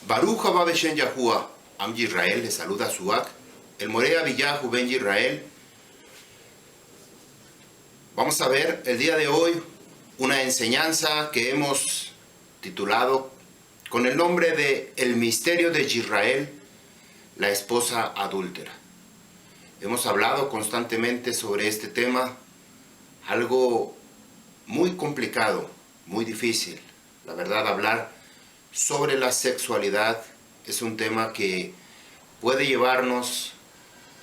Baruch haba Beshen Yahuwah, Am Yisrael, le saluda a Suak, el Morea Villahu Ben Yisrael. Vamos a ver el día de hoy una enseñanza que hemos titulado con el nombre de El misterio de Yisrael, la esposa adúltera. Hemos hablado constantemente sobre este tema, algo muy complicado, muy difícil. La verdad, hablar sobre la sexualidad es un tema que puede llevarnos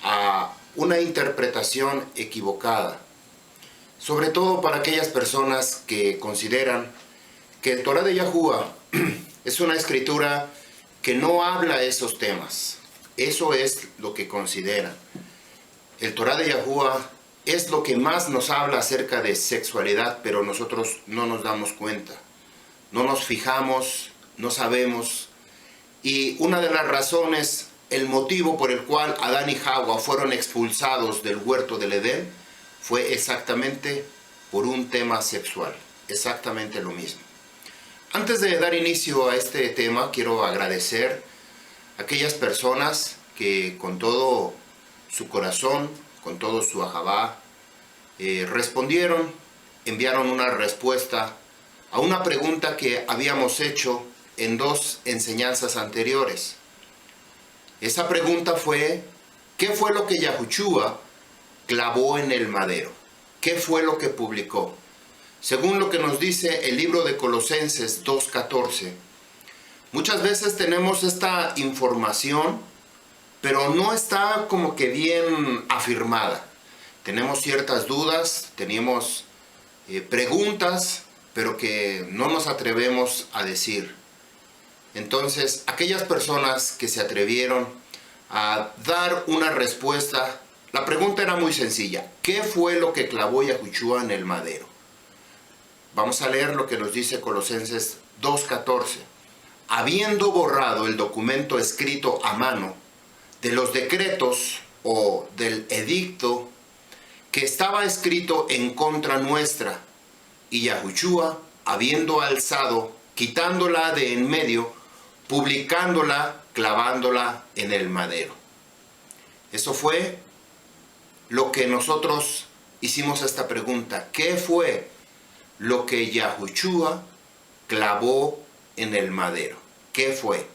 a una interpretación equivocada, sobre todo para aquellas personas que consideran que el Torah de Yahuwah es una escritura que no habla esos temas. Eso es lo que consideran. El Torah de Yahuwah es lo que más nos habla acerca de sexualidad, pero nosotros no nos damos cuenta, no nos fijamos, no sabemos. Y una de las razones, el motivo por el cual Adán y Jawá fueron expulsados del huerto del Edén, fue exactamente por un tema sexual, exactamente lo mismo. Antes de dar inicio a este tema, quiero agradecer a aquellas personas que con todo su corazón, con todo su ahabá, respondieron, enviaron una respuesta a una pregunta que habíamos hecho en dos enseñanzas anteriores. Esa pregunta fue: ¿qué fue lo que Yahushua clavó en el madero? ¿Qué fue lo que publicó? Según lo que nos dice el libro de Colosenses 2:14, muchas veces tenemos esta información, pero no está como que bien afirmada. Tenemos ciertas dudas, tenemos preguntas, pero que no nos atrevemos a decir. Entonces, aquellas personas que se atrevieron a dar una respuesta, la pregunta era muy sencilla: ¿qué fue lo que clavó Yahushua en el madero? Vamos a leer lo que nos dice Colosenses 2:14. Habiendo borrado el documento escrito a mano de los decretos o del edicto que estaba escrito en contra nuestra, y Yahushua, habiendo alzado, quitándola de en medio, publicándola, clavándola en el madero. Eso fue lo que nosotros hicimos esta pregunta: ¿qué fue lo que Yahushua clavó en el madero? ¿Qué fue?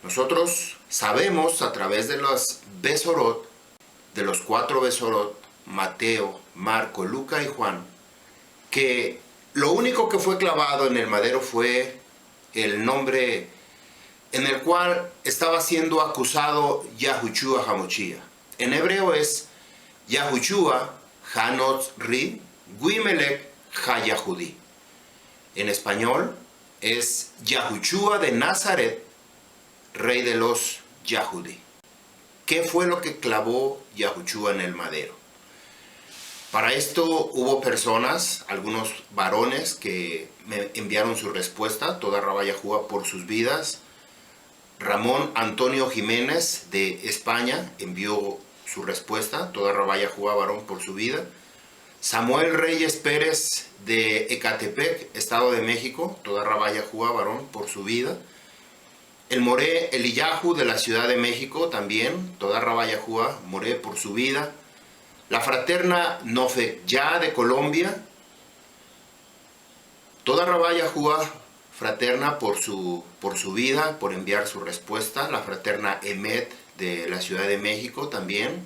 Nosotros sabemos a través de los Besorot, de los 4 Besorot, Mateo, Marco, Lucas y Juan, que lo único que fue clavado en el madero fue el nombre en el cual estaba siendo acusado Yahushua HaMoshiach. En hebreo es Yahushua HaNotzri Guimelech HaYahudi. En español es Yahushua de Nazaret, rey de los Yahudí. ¿Qué fue lo que clavó Yahushua en el madero? Para esto hubo personas, algunos varones, que me enviaron su respuesta, toda Rabá Yahuwah por sus vidas. Ramón Antonio Jiménez de España envió su respuesta, toda Rabá Yahuwah varón por su vida. Samuel Reyes Pérez de Ecatepec, Estado de México, toda Rabá Yahuwah varón por su vida. El Moré Eliyahu de la Ciudad de México también, toda Rabá Yahuwah Moré por su vida. La fraterna Nofeyá de Colombia, toda Rabá Yahuwah fraterna por su vida, por enviar su respuesta. La fraterna Emet de la Ciudad de México también,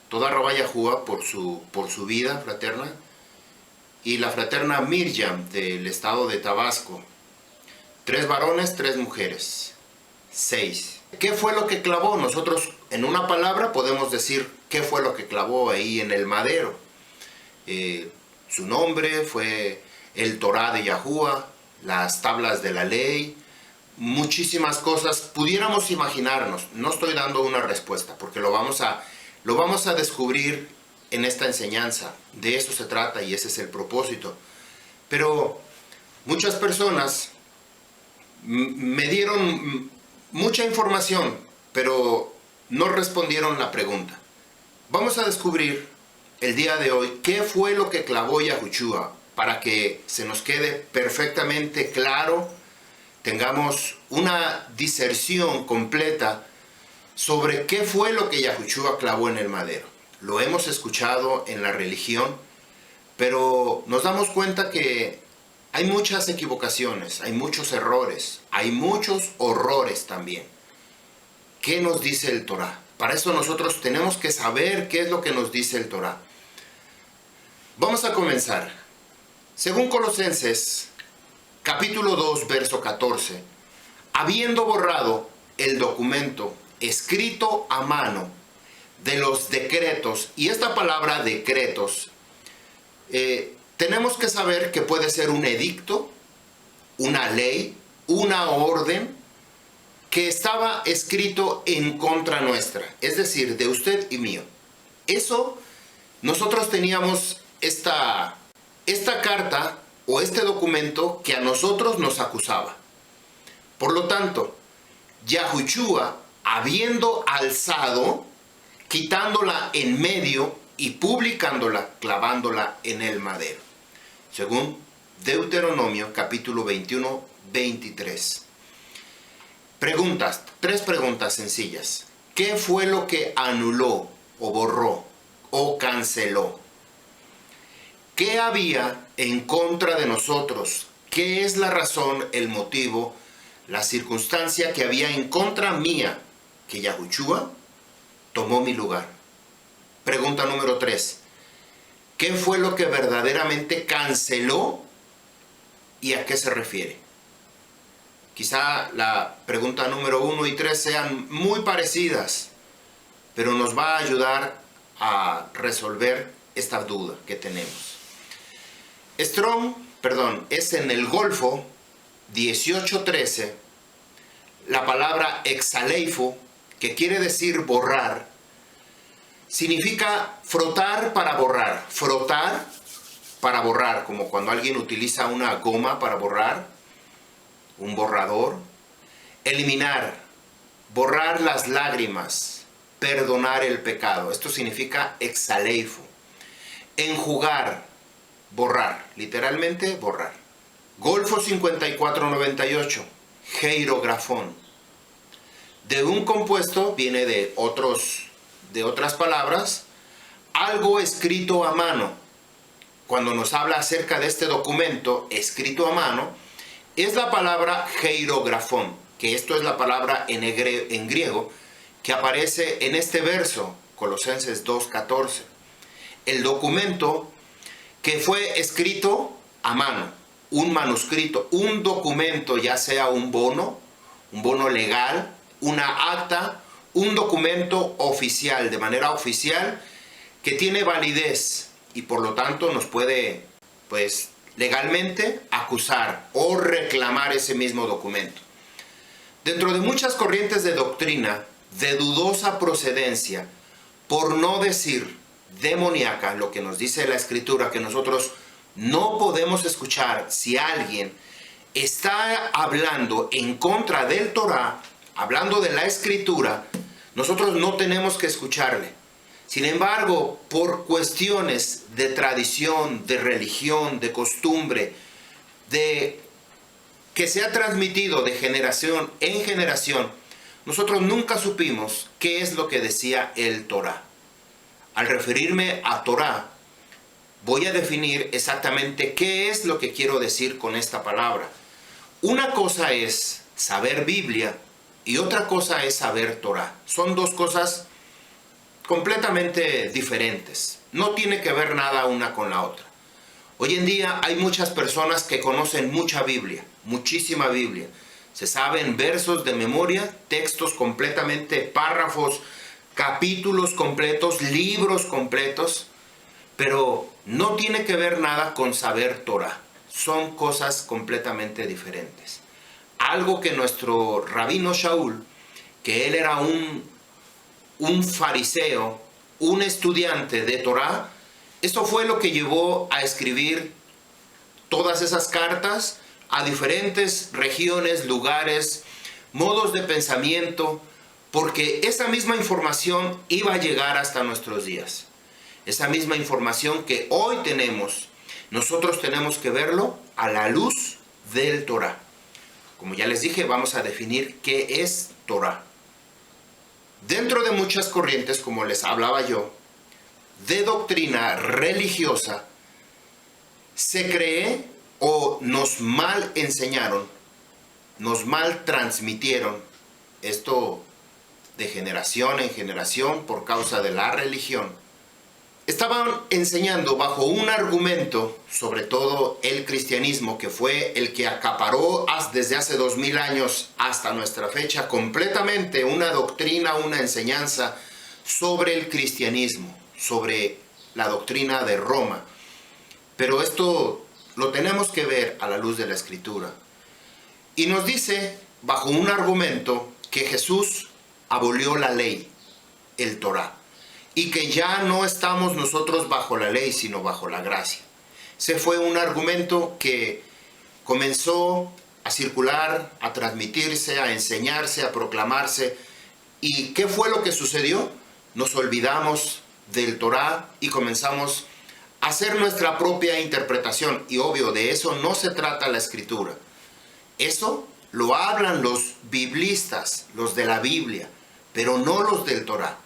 toda Rabá Yahuwah por su vida fraterna. Y la fraterna Miriam del estado de Tabasco. 3 varones, 3 mujeres, 6. ¿Qué fue lo que clavó? Nosotros en una palabra podemos decir qué fue lo que clavó ahí en el madero. Su nombre fue el Torah de Yahuwah, las tablas de la ley, muchísimas cosas. Pudiéramos imaginarnos, no estoy dando una respuesta porque lo vamos a descubrir en esta enseñanza. De eso se trata y ese es el propósito. Pero muchas personas me dieron mucha información, pero no respondieron la pregunta. Vamos a descubrir el día de hoy qué fue lo que clavó Yahushua para que se nos quede perfectamente claro tengamos una diserción completa sobre qué fue lo que Yahushua clavó en el madero. Lo hemos escuchado en la religión, pero nos damos cuenta que hay muchas equivocaciones, hay muchos errores, hay muchos horrores también. ¿Qué nos dice el Torá? Para eso nosotros tenemos que saber qué es lo que nos dice el Torá. Vamos a comenzar. Según Colosenses, capítulo 2, verso 14, habiendo borrado el documento escrito a mano de los decretos, y esta palabra decretos, tenemos que saber que puede ser un edicto, una ley, una orden que estaba escrito en contra nuestra, es decir, de usted y mío. Eso, nosotros teníamos esta carta o este documento que a nosotros nos acusaba. Por lo tanto, Yahushua, habiendo alzado, quitándola en medio y publicándola, clavándola en el madero. Según Deuteronomio capítulo 21, 23. Tres preguntas sencillas. ¿Qué fue lo que anuló o borró o canceló? ¿Qué había en contra de nosotros? ¿Qué es la razón, el motivo, la circunstancia que había en contra mía? Que Yahushua tomó mi lugar. Pregunta número 3. ¿Qué fue lo que verdaderamente canceló y a qué se refiere? Quizá la pregunta número 1 y 3 sean muy parecidas, pero nos va a ayudar a resolver esta duda que tenemos. Es en el Golfo 1813, la palabra exaleifo, que quiere decir borrar, significa frotar para borrar. Frotar para borrar, como cuando alguien utiliza una goma para borrar, un borrador. Eliminar, borrar las lágrimas, perdonar el pecado. Esto significa exaleifo. Enjugar, borrar, literalmente borrar. Golfo 5498, geirografón. De un compuesto viene de otras palabras, algo escrito a mano. Cuando nos habla acerca de este documento escrito a mano, es la palabra geirografón, que esto es la palabra en griego que aparece en este verso, Colosenses 2:14. El documento que fue escrito a mano, un manuscrito, un documento, ya sea un bono legal, una acta, un documento oficial, de manera oficial, que tiene validez y por lo tanto nos puede, legalmente acusar o reclamar ese mismo documento. Dentro de muchas corrientes de doctrina de dudosa procedencia, por no decir demoníaca, lo que nos dice la Escritura, que nosotros no podemos escuchar si alguien está hablando en contra del Torá, hablando de la Escritura, nosotros no tenemos que escucharle. Sin embargo, por cuestiones de tradición, de religión, de costumbre, de que se ha transmitido de generación en generación, nosotros nunca supimos qué es lo que decía el Torá. Al referirme a Torá, voy a definir exactamente qué es lo que quiero decir con esta palabra. Una cosa es saber Biblia y otra cosa es saber Torá. Son dos cosas completamente diferentes. No tiene que ver nada una con la otra. Hoy en día hay muchas personas que conocen mucha Biblia, muchísima Biblia. Se saben versos de memoria, textos completamente, párrafos, capítulos completos, libros completos, pero no tiene que ver nada con saber Torá. Son cosas completamente diferentes. Algo que nuestro rabino Shaul, que él era un fariseo, un estudiante de Torá, esto fue lo que llevó a escribir todas esas cartas a diferentes regiones, lugares, modos de pensamiento, porque esa misma información iba a llegar hasta nuestros días. Esa misma información que hoy tenemos, nosotros tenemos que verlo a la luz del Torá. Como ya les dije, vamos a definir qué es Torah. Dentro de muchas corrientes, como les hablaba yo, de doctrina religiosa, se cree o nos mal enseñaron, nos mal transmitieron esto de generación en generación por causa de la religión. Estaban enseñando bajo un argumento, sobre todo el cristianismo, que fue el que acaparó desde hace 2000 años hasta nuestra fecha completamente una doctrina, una enseñanza sobre el cristianismo, sobre la doctrina de Roma. Pero esto lo tenemos que ver a la luz de la Escritura. Y nos dice, bajo un argumento, que Jesús abolió la ley, el Torah, y que ya no estamos nosotros bajo la ley, sino bajo la gracia. Ese fue un argumento que comenzó a circular, a transmitirse, a enseñarse, a proclamarse. ¿Y qué fue lo que sucedió? Nos olvidamos del Torah y comenzamos a hacer nuestra propia interpretación. Y obvio, de eso no se trata la Escritura. Eso lo hablan los biblistas, los de la Biblia, pero no los del Torah.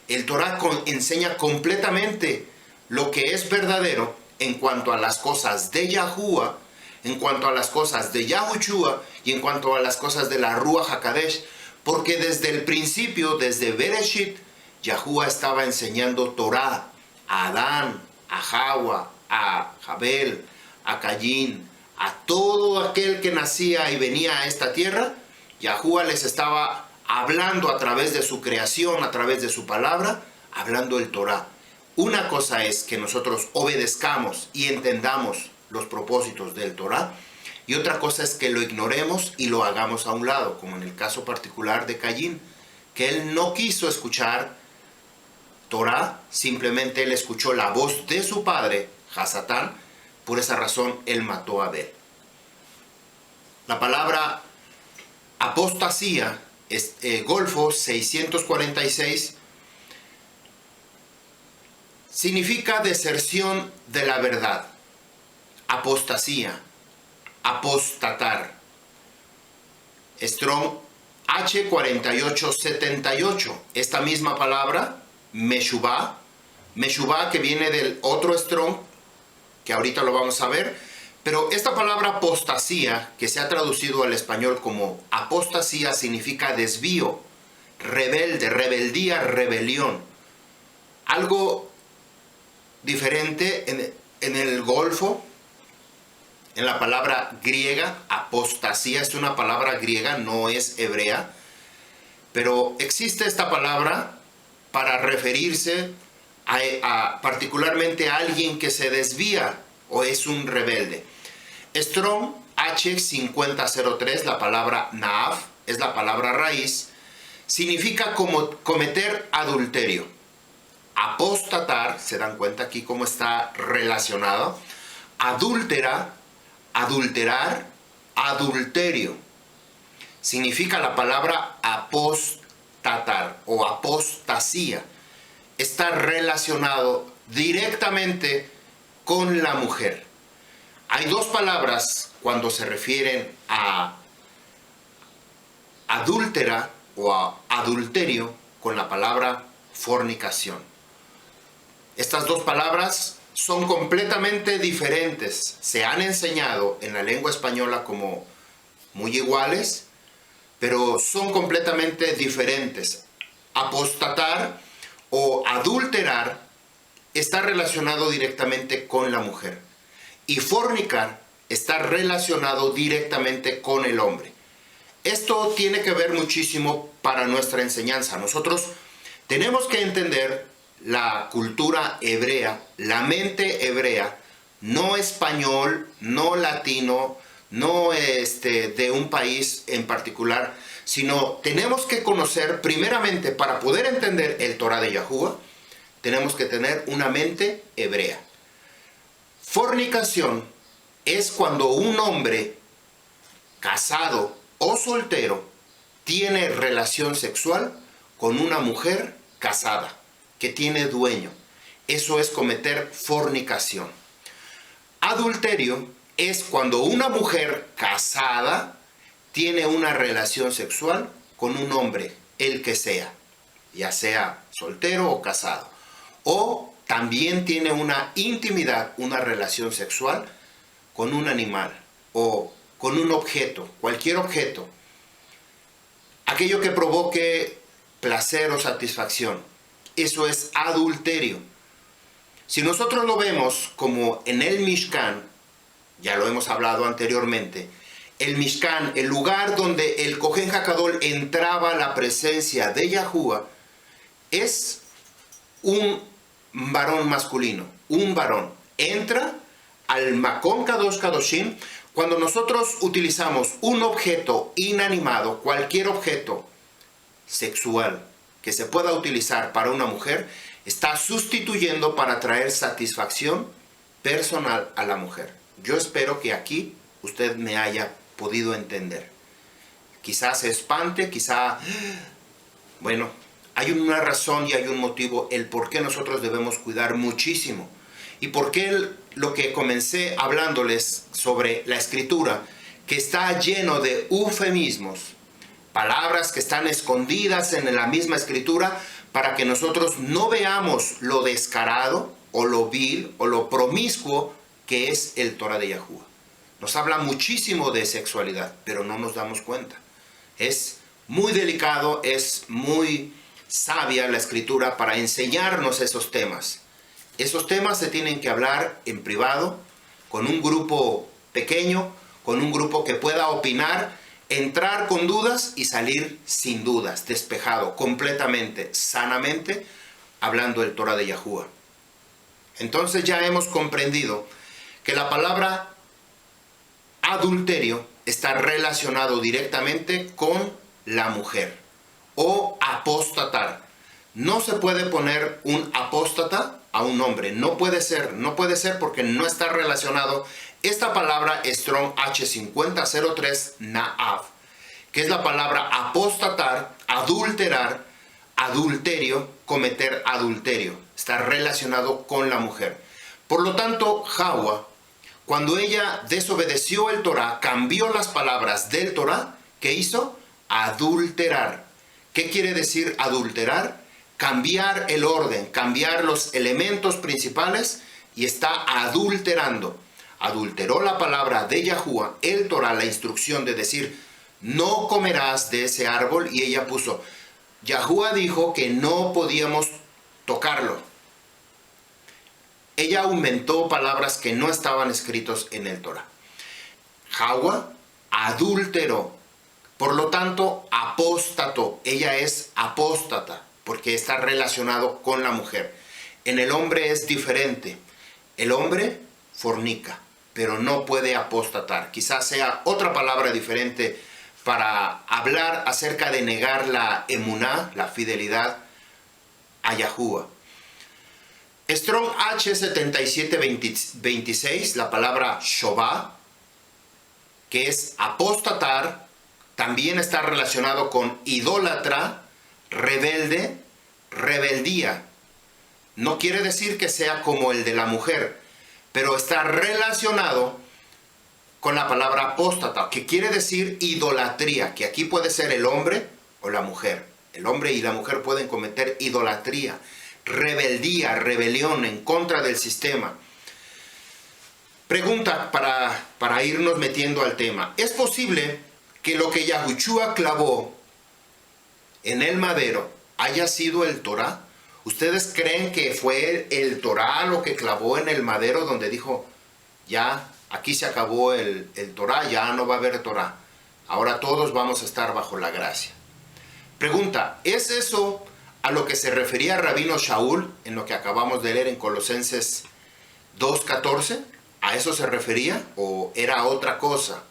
El Torah enseña completamente lo que es verdadero en cuanto a las cosas de Yahuwah, en cuanto a las cosas de Yahushua y en cuanto a las cosas de la Ruach HaKadosh, porque desde el principio, desde Bereshit, Yahuwah estaba enseñando Torah a Adán, a Hawa, a Jabel, a Caín, a todo aquel que nacía y venía a esta tierra. Yahuwah les estaba hablando a través de su creación, a través de su palabra, hablando el Torah. Una cosa es que nosotros obedezcamos y entendamos los propósitos del Torah, y otra cosa es que lo ignoremos y lo hagamos a un lado, como en el caso particular de Caín, que él no quiso escuchar Torah, simplemente él escuchó la voz de su padre, Hasatán. Por esa razón él mató a Abel. La palabra apostasía, Golfo 646, significa deserción de la verdad. Apostasía, apostatar. Strong H4878, esta misma palabra, Meshuvah, que viene del otro Strong, que ahorita lo vamos a ver, pero esta palabra apostasía, que se ha traducido al español como apostasía, significa desvío, rebelde, rebeldía, rebelión. Algo diferente en el Golfo, en la palabra griega, apostasía es una palabra griega, no es hebrea, pero existe esta palabra para referirse particularmente a alguien que se desvía o es un rebelde. Strong H5003, la palabra naaf, es la palabra raíz, significa como cometer adulterio. Apostatar, se dan cuenta aquí cómo está relacionado. Adúltera, adulterar, adulterio. Significa la palabra apostatar o apostasía. Está relacionado directamente con la mujer. Hay dos palabras cuando se refieren a adúltera o a adulterio con la palabra fornicación. Estas dos palabras son completamente diferentes. Se han enseñado en la lengua española como muy iguales, pero son completamente diferentes. Apostatar o adulterar está relacionado directamente con la mujer, y fornicar está relacionado directamente con el hombre. Esto tiene que ver muchísimo para nuestra enseñanza. Nosotros tenemos que entender la cultura hebrea, la mente hebrea, no español, no latino, no de un país en particular, sino tenemos que conocer primeramente, para poder entender el Torah de Yahuwah, tenemos que tener una mente hebrea. Fornicación es cuando un hombre casado o soltero tiene relación sexual con una mujer casada que tiene dueño. Eso es cometer fornicación. Adulterio es cuando una mujer casada tiene una relación sexual con un hombre, el que sea, ya sea soltero o casado, o también tiene una intimidad, una relación sexual con un animal o con un objeto, cualquier objeto, aquello que provoque placer o satisfacción, eso es adulterio. Si nosotros lo vemos como en el Mishkan, ya lo hemos hablado anteriormente, el Mishkan, el lugar donde el Kohen Hakadol entraba a la presencia de Yahuwah, es un varón masculino, un varón. Entra al Makom Kadosh Kadoshim cuando nosotros utilizamos un objeto inanimado, cualquier objeto sexual que se pueda utilizar para una mujer, está sustituyendo para traer satisfacción personal a la mujer. Yo espero que aquí usted me haya podido entender. Quizás se espante, bueno, hay una razón y hay un motivo el por qué nosotros debemos cuidar muchísimo. Y por qué lo que comencé hablándoles sobre la escritura, que está lleno de eufemismos, palabras que están escondidas en la misma escritura, para que nosotros no veamos lo descarado o lo vil o lo promiscuo que es el Torah de Yahuwah. Nos habla muchísimo de sexualidad, pero no nos damos cuenta. Es muy delicado, es muy sabia la escritura para enseñarnos esos temas. Esos temas se tienen que hablar en privado, con un grupo pequeño, con un grupo que pueda opinar, entrar con dudas y salir sin dudas, despejado, completamente, sanamente, hablando el Torah de Yahuwah. Entonces ya hemos comprendido que la palabra adulterio está relacionado directamente con la mujer o apóstatar. No se puede poner un apóstata a un hombre, no puede ser porque no está relacionado. Esta palabra Strong H5003 Na'av, que es la palabra apóstatar, adulterar, adulterio, cometer adulterio, está relacionado con la mujer. Por lo tanto, Hawa, cuando ella desobedeció el Torah, cambió las palabras del Torah, ¿qué hizo? Adulterar. ¿Qué quiere decir adulterar? Cambiar el orden, cambiar los elementos principales y está adulterando. Adulteró la palabra de Yahuwah, el Torah, la instrucción de decir, no comerás de ese árbol, y ella puso, Yahuwah dijo que no podíamos tocarlo. Ella aumentó palabras que no estaban escritos en el Torah. Hawa adulteró, por lo tanto apóstato. Ella es apóstata porque está relacionado con la mujer. En el hombre es diferente. El hombre fornica, pero no puede apostatar. Quizás sea otra palabra diferente para hablar acerca de negar la emuná, la fidelidad a Yahuwah. Strong H7726, la palabra Shová, que es apostatar, también está relacionado con idólatra, rebelde, rebeldía. No quiere decir que sea como el de la mujer, pero está relacionado con la palabra apóstata, que quiere decir idolatría, que aquí puede ser el hombre o la mujer. El hombre y la mujer pueden cometer idolatría, rebeldía, rebelión en contra del sistema. Pregunta para irnos metiendo al tema. ¿Es posible que lo que Yahushua clavó en el madero haya sido el Torah? ¿Ustedes creen que fue el Torah lo que clavó en el madero donde dijo, ya, aquí se acabó el Torah, ya no va a haber Torah, ahora todos vamos a estar bajo la gracia? Pregunta, ¿es eso a lo que se refería Rabino Shaul en lo que acabamos de leer en Colosenses 2:14? ¿A eso se refería o era otra cosa?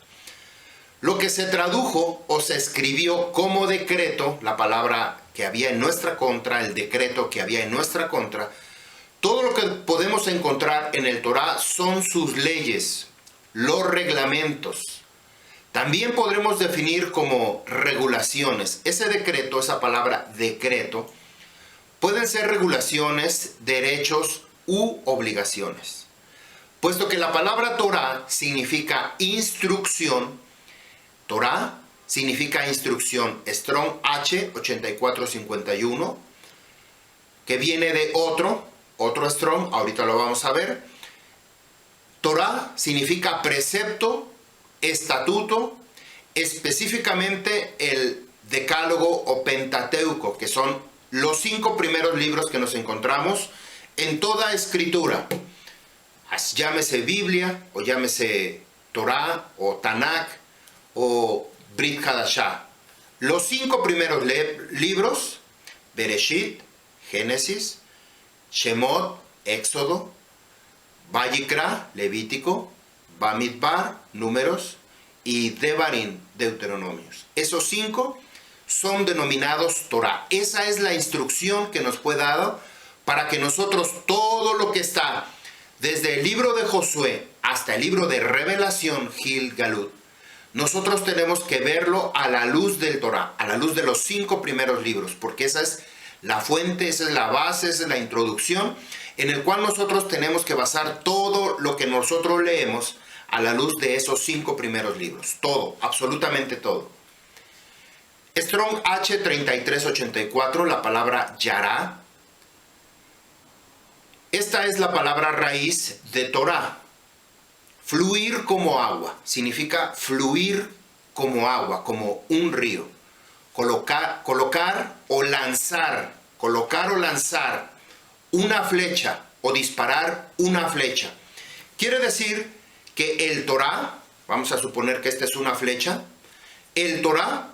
Lo que se tradujo o se escribió como decreto, la palabra que había en nuestra contra, el decreto que había en nuestra contra, todo lo que podemos encontrar en el Torah son sus leyes, los reglamentos. También podremos definir como regulaciones. Ese decreto, esa palabra decreto, pueden ser regulaciones, derechos u obligaciones. Puesto que la palabra Torah significa instrucción, Torah significa instrucción. Strong H 8451, que viene de otro Strong, ahorita lo vamos a ver. Torah significa precepto, estatuto, específicamente el Decálogo o Pentateuco, que son los 5 primeros libros que nos encontramos en toda escritura. Llámese Biblia, o llámese Torah, o Tanakh, o Brit Hadashah. Los 5 primeros libros, Bereshit, Génesis, Shemot, Éxodo, Vayikra, Levítico, Bamidbar, Números, y Devarim, Deuteronomios. Esos 5 son denominados Torah. Esa es la instrucción que nos fue dada para que nosotros todo lo que está desde el libro de Josué hasta el libro de Revelación, Gil Galut, nosotros tenemos que verlo a la luz del Torah, a la luz de los 5 primeros libros, porque esa es la fuente, esa es la base, esa es la introducción en el cual nosotros tenemos que basar todo lo que nosotros leemos a la luz de esos 5 primeros libros. Todo, absolutamente todo. Strong H 3384, la palabra Yará. Esta es la palabra raíz de Torah. Fluir como agua. Significa fluir como agua, como un río. Colocar o lanzar una flecha o disparar una flecha. Quiere decir que el Torah, vamos a suponer que esta es una flecha, el Torah,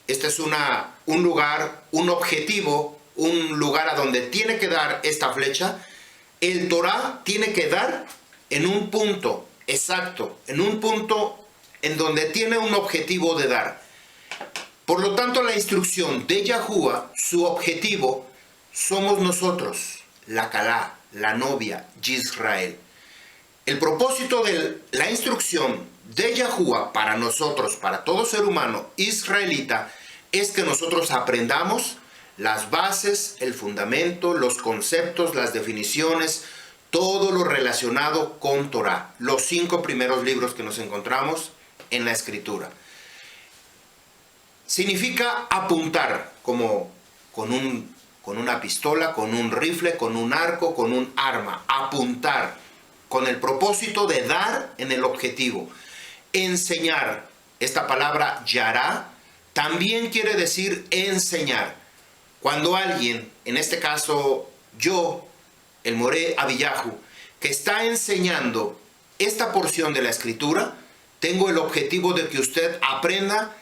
este es un lugar, un objetivo, un lugar a donde tiene que dar esta flecha. El Torah tiene que dar en un punto exacto, en un punto en donde tiene un objetivo de dar. Por lo tanto, la instrucción de Yahuwah, su objetivo, somos nosotros, la Calá, la novia, Yisrael. El propósito de la instrucción de Yahuwah para nosotros, para todo ser humano israelita, es que nosotros aprendamos las bases, el fundamento, los conceptos, las definiciones, todo lo relacionado con Torah, los 5 primeros libros que nos encontramos en la Escritura. Significa apuntar, como con una pistola, con un rifle, con un arco, con un arma. Apuntar, con el propósito de dar en el objetivo. Enseñar, esta palabra yará, también quiere decir enseñar. Cuando alguien, en este caso yo, el Moré Abillahu, que está enseñando esta porción de la Escritura, tengo el objetivo de que usted aprenda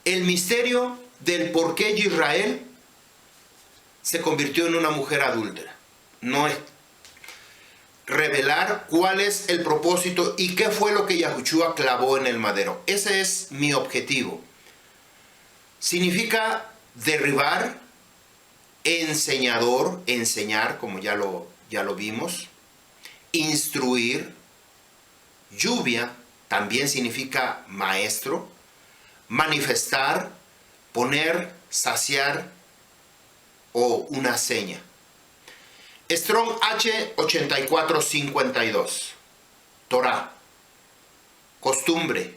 el misterio del por qué Israel se convirtió en una mujer adúltera. No es revelar cuál es el propósito y qué fue lo que Yahushua clavó en el madero. Ese es mi objetivo. Significa derribar, enseñador, enseñar, como ya lo vimos, instruir, lluvia, también significa maestro, manifestar, poner, saciar o una seña. Strong H 8452, Torah, costumbre,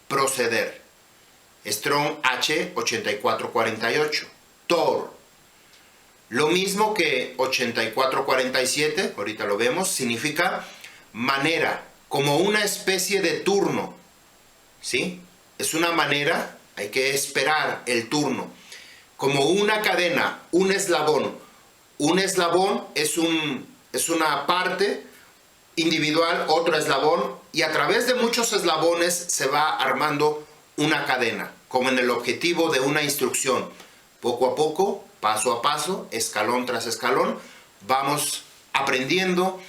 proceder. Strong H 8448, Tor. Lo mismo que 8447, ahorita lo vemos, significa manera, como una especie de turno, ¿sí? Es una manera, hay que esperar el turno, como una cadena, un eslabón. Un eslabón es una parte individual, otro eslabón, y a través de muchos eslabones se va armando una cadena, como en el objetivo de una instrucción. Poco a poco, paso a paso, escalón tras escalón, vamos aprendiendo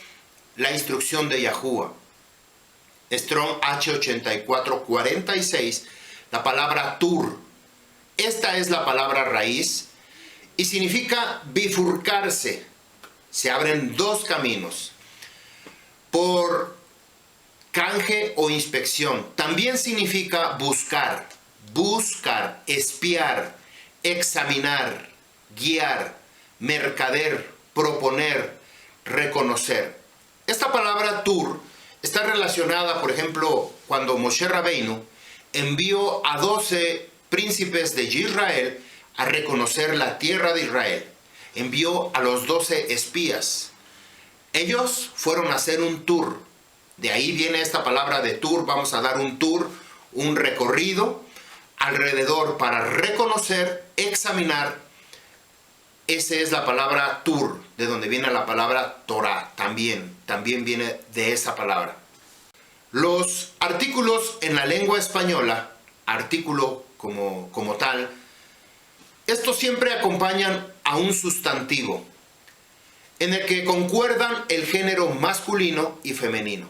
la instrucción de Yahuwah. Strong H 8446, la palabra tur. Esta es la palabra raíz y significa bifurcarse. Se abren 2 caminos. Por canje o inspección. También significa buscar, espiar, examinar, guiar, mercader, proponer, reconocer. Esta palabra tur está relacionada, por ejemplo, cuando Moshe Rabbeinu envió a 12 príncipes de Israel a reconocer la tierra de Israel. Envió a los 12 espías. Ellos fueron a hacer un tour. De ahí viene esta palabra de tour. Vamos a dar un tour, un recorrido alrededor para reconocer, examinar. Esa es la palabra tour, de donde viene la palabra Torah. También viene de esa palabra. Los artículos en la lengua española, artículo como tal, estos siempre acompañan a un sustantivo, en el que concuerdan el género masculino y femenino,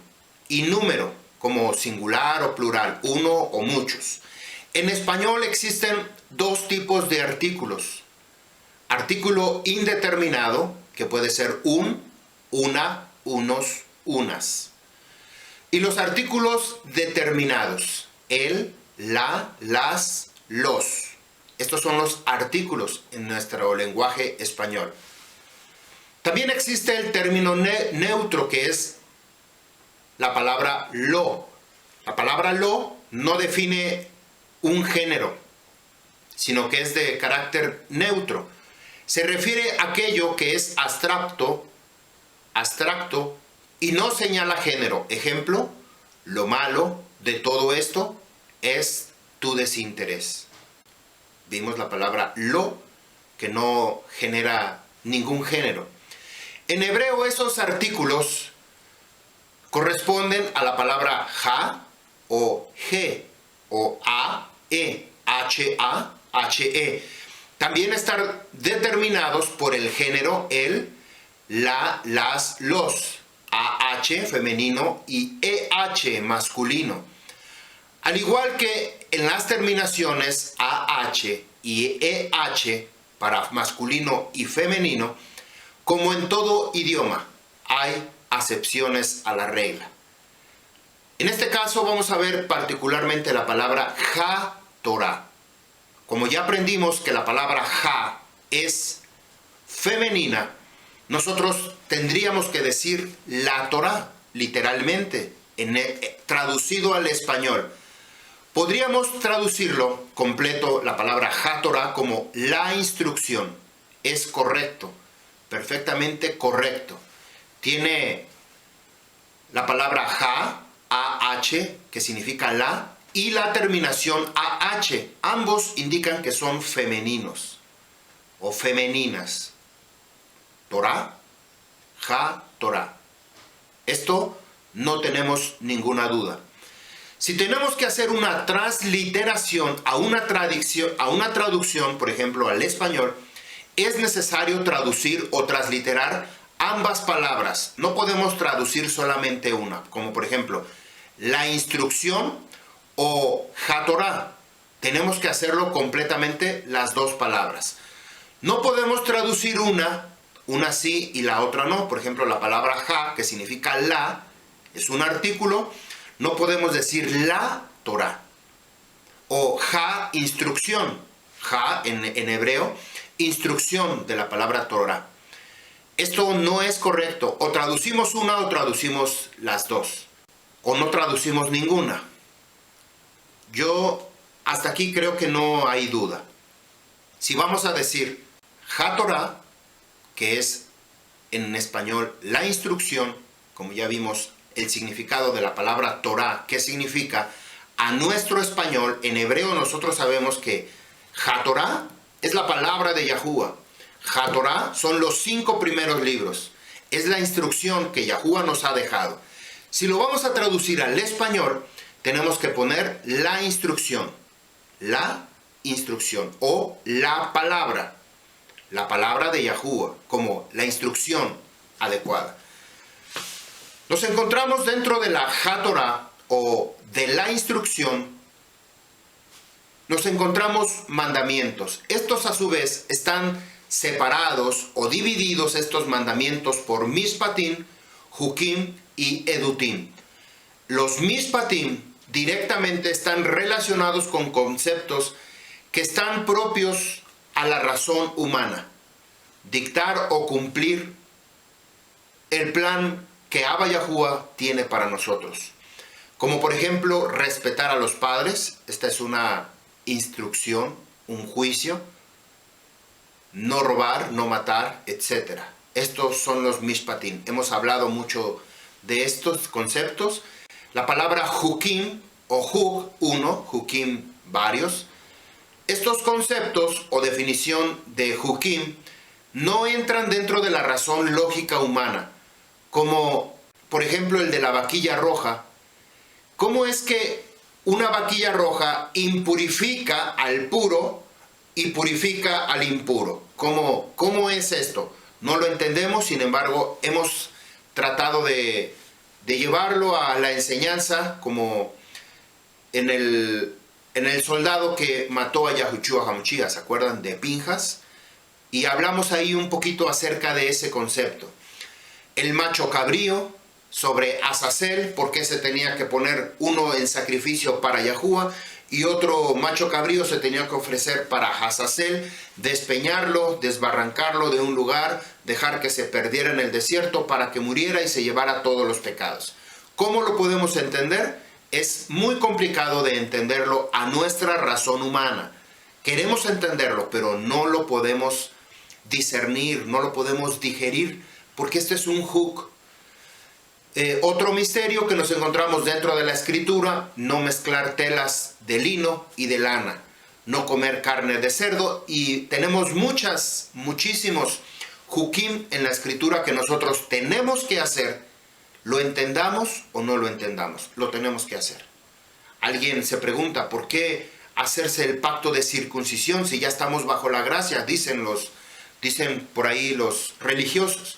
y número, como singular o plural, uno o muchos. En español existen dos tipos de artículos. Artículo indeterminado, que puede ser un, una, unos, unas. Y los artículos determinados, el, la, las, los. Estos son los artículos en nuestro lenguaje español. También existe el término neutro, que es la palabra lo. La palabra lo no define un género, sino que es de carácter neutro. Se refiere a aquello que es abstracto y no señala género. Ejemplo, lo malo de todo esto es tu desinterés. Vimos la palabra lo, que no genera ningún género. En hebreo esos artículos corresponden a la palabra ja o ge o a, e, h-a, h-e. También están determinados por el género el, la, las, los, AH femenino y EH masculino. Al igual que en las terminaciones AH y EH para masculino y femenino, como en todo idioma, hay acepciones a la regla. En este caso vamos a ver particularmente la palabra ha-Torah. Como ya aprendimos que la palabra ja es femenina, nosotros tendríamos que decir la Torah, literalmente, traducido al español. Podríamos traducirlo completo, la palabra ja Torah, como la instrucción. Es correcto, perfectamente correcto. Tiene la palabra ja, AH, que significa la, y la terminación AH. Ambos indican que son femeninos o femeninas. Torah, ja, Torah. Esto no tenemos ninguna duda. Si tenemos que hacer una transliteración a una traducción, por ejemplo, al español, es necesario traducir o transliterar ambas palabras. No podemos traducir solamente una, como por ejemplo, la instrucción o ha-Torah. Tenemos que hacerlo completamente las dos palabras. No podemos traducir una sí y la otra no. Por ejemplo, la palabra ja, que significa la, es un artículo. No podemos decir la Torah. O ja, instrucción. Ja, en hebreo, instrucción de la palabra Torah. Esto no es correcto. O traducimos una o traducimos las dos. O no traducimos ninguna. Yo hasta aquí creo que no hay duda. Si vamos a decir ha-Torah, que es en español la instrucción, como ya vimos el significado de la palabra Torah, ¿qué significa? A nuestro español, en hebreo nosotros sabemos que ha-Torah es la palabra de Yahuwah. ha-Torah son los 5 primeros libros. Es la instrucción que Yahuwah nos ha dejado. Si lo vamos a traducir al español, tenemos que poner la instrucción o la palabra de Yahuwah, como la instrucción adecuada. Nos encontramos dentro de la ha-Torah o de la instrucción, nos encontramos mandamientos. Estos a su vez están separados o divididos, estos mandamientos, por mishpatim, hukim y edutim. Los mishpatim directamente están relacionados con conceptos que están propios a la razón humana. Dictar o cumplir el plan que Abba Yahuwah tiene para nosotros. Como por ejemplo, respetar a los padres. Esta es una instrucción, un juicio, no robar, no matar, etc. Estos son los mishpatim. Hemos hablado mucho de estos conceptos. La palabra hukim o huk, uno, hukim, varios. Estos conceptos o definición de hukim no entran dentro de la razón lógica humana, como por ejemplo el de la vaquilla roja. ¿Cómo es que una vaquilla roja impurifica al puro y purifica al impuro? ¿Cómo es esto? No lo entendemos, sin embargo, hemos tratado de llevarlo a la enseñanza, como en el soldado que mató a Yahushua HaMashiach, ¿se acuerdan? De Pinjas. Y hablamos ahí un poquito acerca de ese concepto. El macho cabrío sobre Azazel, por qué se tenía que poner uno en sacrificio para Yahuwah y otro macho cabrío se tenía que ofrecer para Azazel, despeñarlo, desbarrancarlo de un lugar, dejar que se perdiera en el desierto para que muriera y se llevara todos los pecados. ¿Cómo lo podemos entender? Es muy complicado de entenderlo a nuestra razón humana. Queremos entenderlo, pero no lo podemos discernir, no lo podemos digerir, porque este es un huk. Otro misterio que nos encontramos dentro de la escritura: no mezclar telas de lino y de lana, no comer carne de cerdo, y tenemos muchísimos hukim en la escritura que nosotros tenemos que hacer, lo entendamos o no lo entendamos, lo tenemos que hacer. Alguien se pregunta, ¿por qué hacerse el pacto de circuncisión si ya estamos bajo la gracia? Dicen por ahí los religiosos.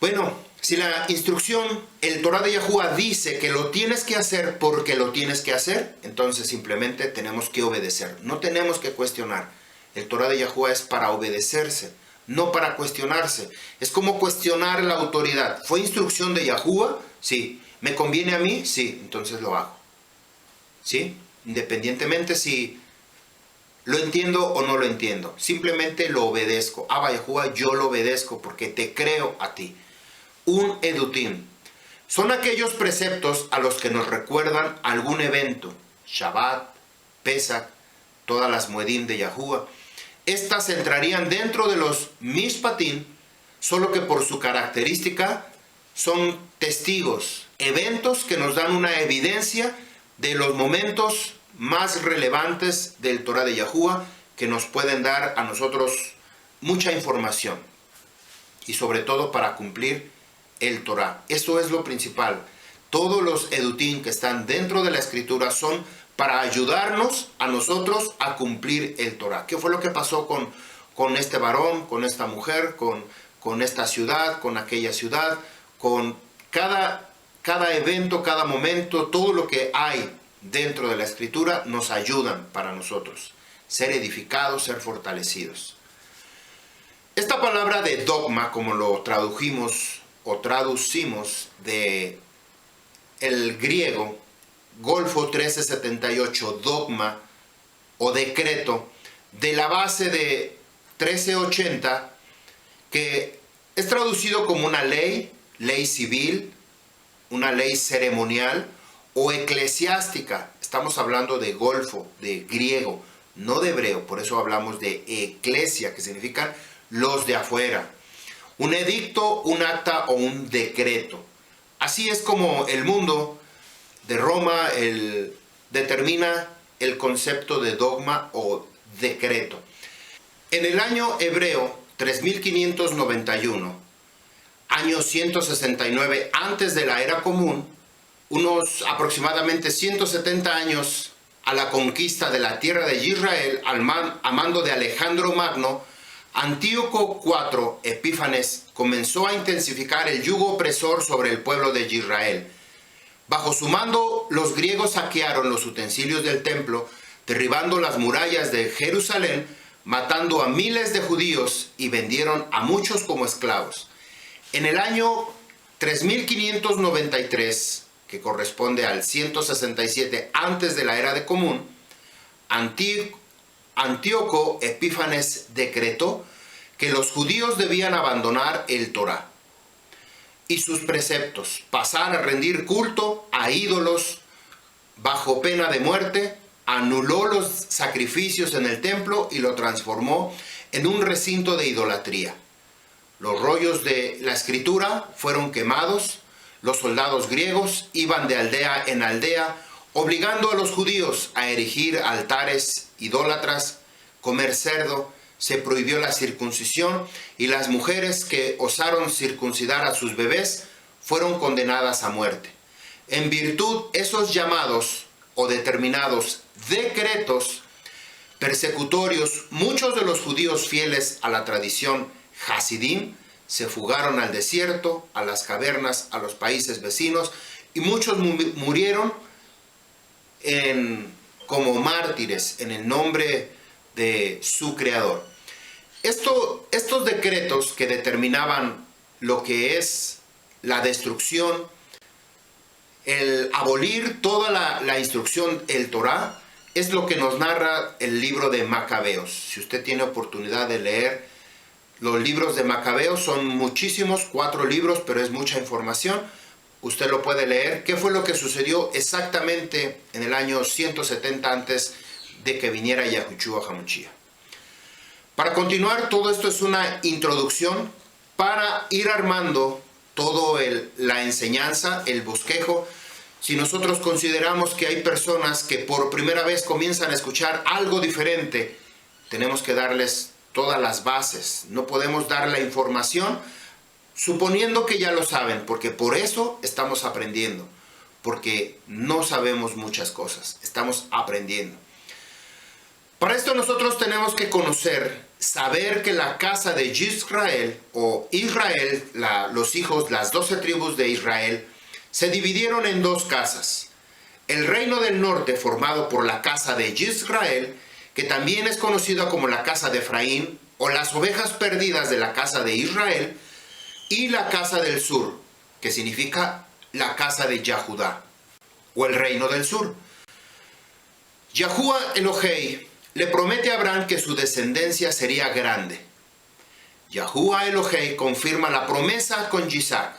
Bueno, si la instrucción, el Torah de Yahuwah dice que lo tienes que hacer porque lo tienes que hacer, entonces simplemente tenemos que obedecer. No tenemos que cuestionar. El Torah de Yahuwah es para obedecerse, no para cuestionarse. Es como cuestionar la autoridad. ¿Fue instrucción de Yahuwah? Sí. ¿Me conviene a mí? Sí. Entonces lo hago. ¿Sí? Independientemente si lo entiendo o no lo entiendo. Simplemente lo obedezco. Abba Yahuwah, yo lo obedezco porque te creo a ti. Un edutim son aquellos preceptos a los que nos recuerdan algún evento, Shabbat, Pesach, todas las muedim de Yahuwah. Estas entrarían dentro de los mishpatim, solo que por su característica son testigos, eventos que nos dan una evidencia de los momentos más relevantes del Torah de Yahuwah, que nos pueden dar a nosotros mucha información, y sobre todo para cumplir el Torah. Eso es lo principal. Todos los edutim que están dentro de la escritura son para ayudarnos a nosotros a cumplir el Torah. ¿Qué fue lo que pasó con este varón, con esta mujer, con esta ciudad, con aquella ciudad, con cada evento, cada momento? Todo lo que hay dentro de la escritura nos ayudan para nosotros ser edificados, ser fortalecidos. Esta palabra de dogma, como lo traducimos de el griego Golfo 1378, dogma o decreto, de la base de 1380, que es traducido como una ley civil, una ley ceremonial o eclesiástica. Estamos hablando de Golfo, de griego, no de hebreo, por eso hablamos de eclesia, que significan los de afuera. Un edicto, un acta o un decreto. Así es como el mundo de Roma determina el concepto de dogma o decreto. En el año hebreo 3591, año 169 antes de la era común, unos aproximadamente 170 años a la conquista de la tierra de Israel, a mando de Alejandro Magno, Antíoco IV Epífanes comenzó a intensificar el yugo opresor sobre el pueblo de Israel. Bajo su mando, los griegos saquearon los utensilios del templo, derribando las murallas de Jerusalén, matando a miles de judíos y vendieron a muchos como esclavos. En el año 3593, que corresponde al 167 antes de la era de común, Antíoco Epífanes decretó que los judíos debían abandonar el Torah y sus preceptos, pasar a rendir culto a ídolos bajo pena de muerte, anuló los sacrificios en el templo y lo transformó en un recinto de idolatría. Los rollos de la escritura fueron quemados, los soldados griegos iban de aldea en aldea, obligando a los judíos a erigir altares idólatras, comer cerdo, se prohibió la circuncisión y las mujeres que osaron circuncidar a sus bebés fueron condenadas a muerte. En virtud esos llamados o determinados decretos persecutorios, muchos de los judíos fieles a la tradición Hasidim se fugaron al desierto, a las cavernas, a los países vecinos, y muchos murieron como mártires en el nombre de su creador. Estos decretos que determinaban lo que es la destrucción, el abolir toda la instrucción, el Torá, es lo que nos narra el libro de Macabeos. Si usted tiene oportunidad de leer los libros de Macabeos, son muchísimos, 4 libros, pero es mucha información. Usted lo puede leer. ¿Qué fue lo que sucedió exactamente en el año 170 antes de que viniera Yahushua HaMashiach? Para continuar, todo esto es una introducción para ir armando toda la enseñanza, el bosquejo. Si nosotros consideramos que hay personas que por primera vez comienzan a escuchar algo diferente, tenemos que darles todas las bases. No podemos dar la información suponiendo que ya lo saben, porque por eso estamos aprendiendo, porque no sabemos muchas cosas, estamos aprendiendo. Para esto nosotros tenemos que saber que la casa de Israel, o Israel, los hijos, las 12 tribus de Israel, se dividieron en 2 casas. El reino del norte, formado por la casa de Israel, que también es conocida como la casa de Efraín, o las ovejas perdidas de la casa de Israel, y la casa del sur, que significa la casa de Yahudá, o el reino del sur. Yahuwah Elohei le promete a Abraham que su descendencia sería grande. Yahuwah Elohei confirma la promesa con Isaac.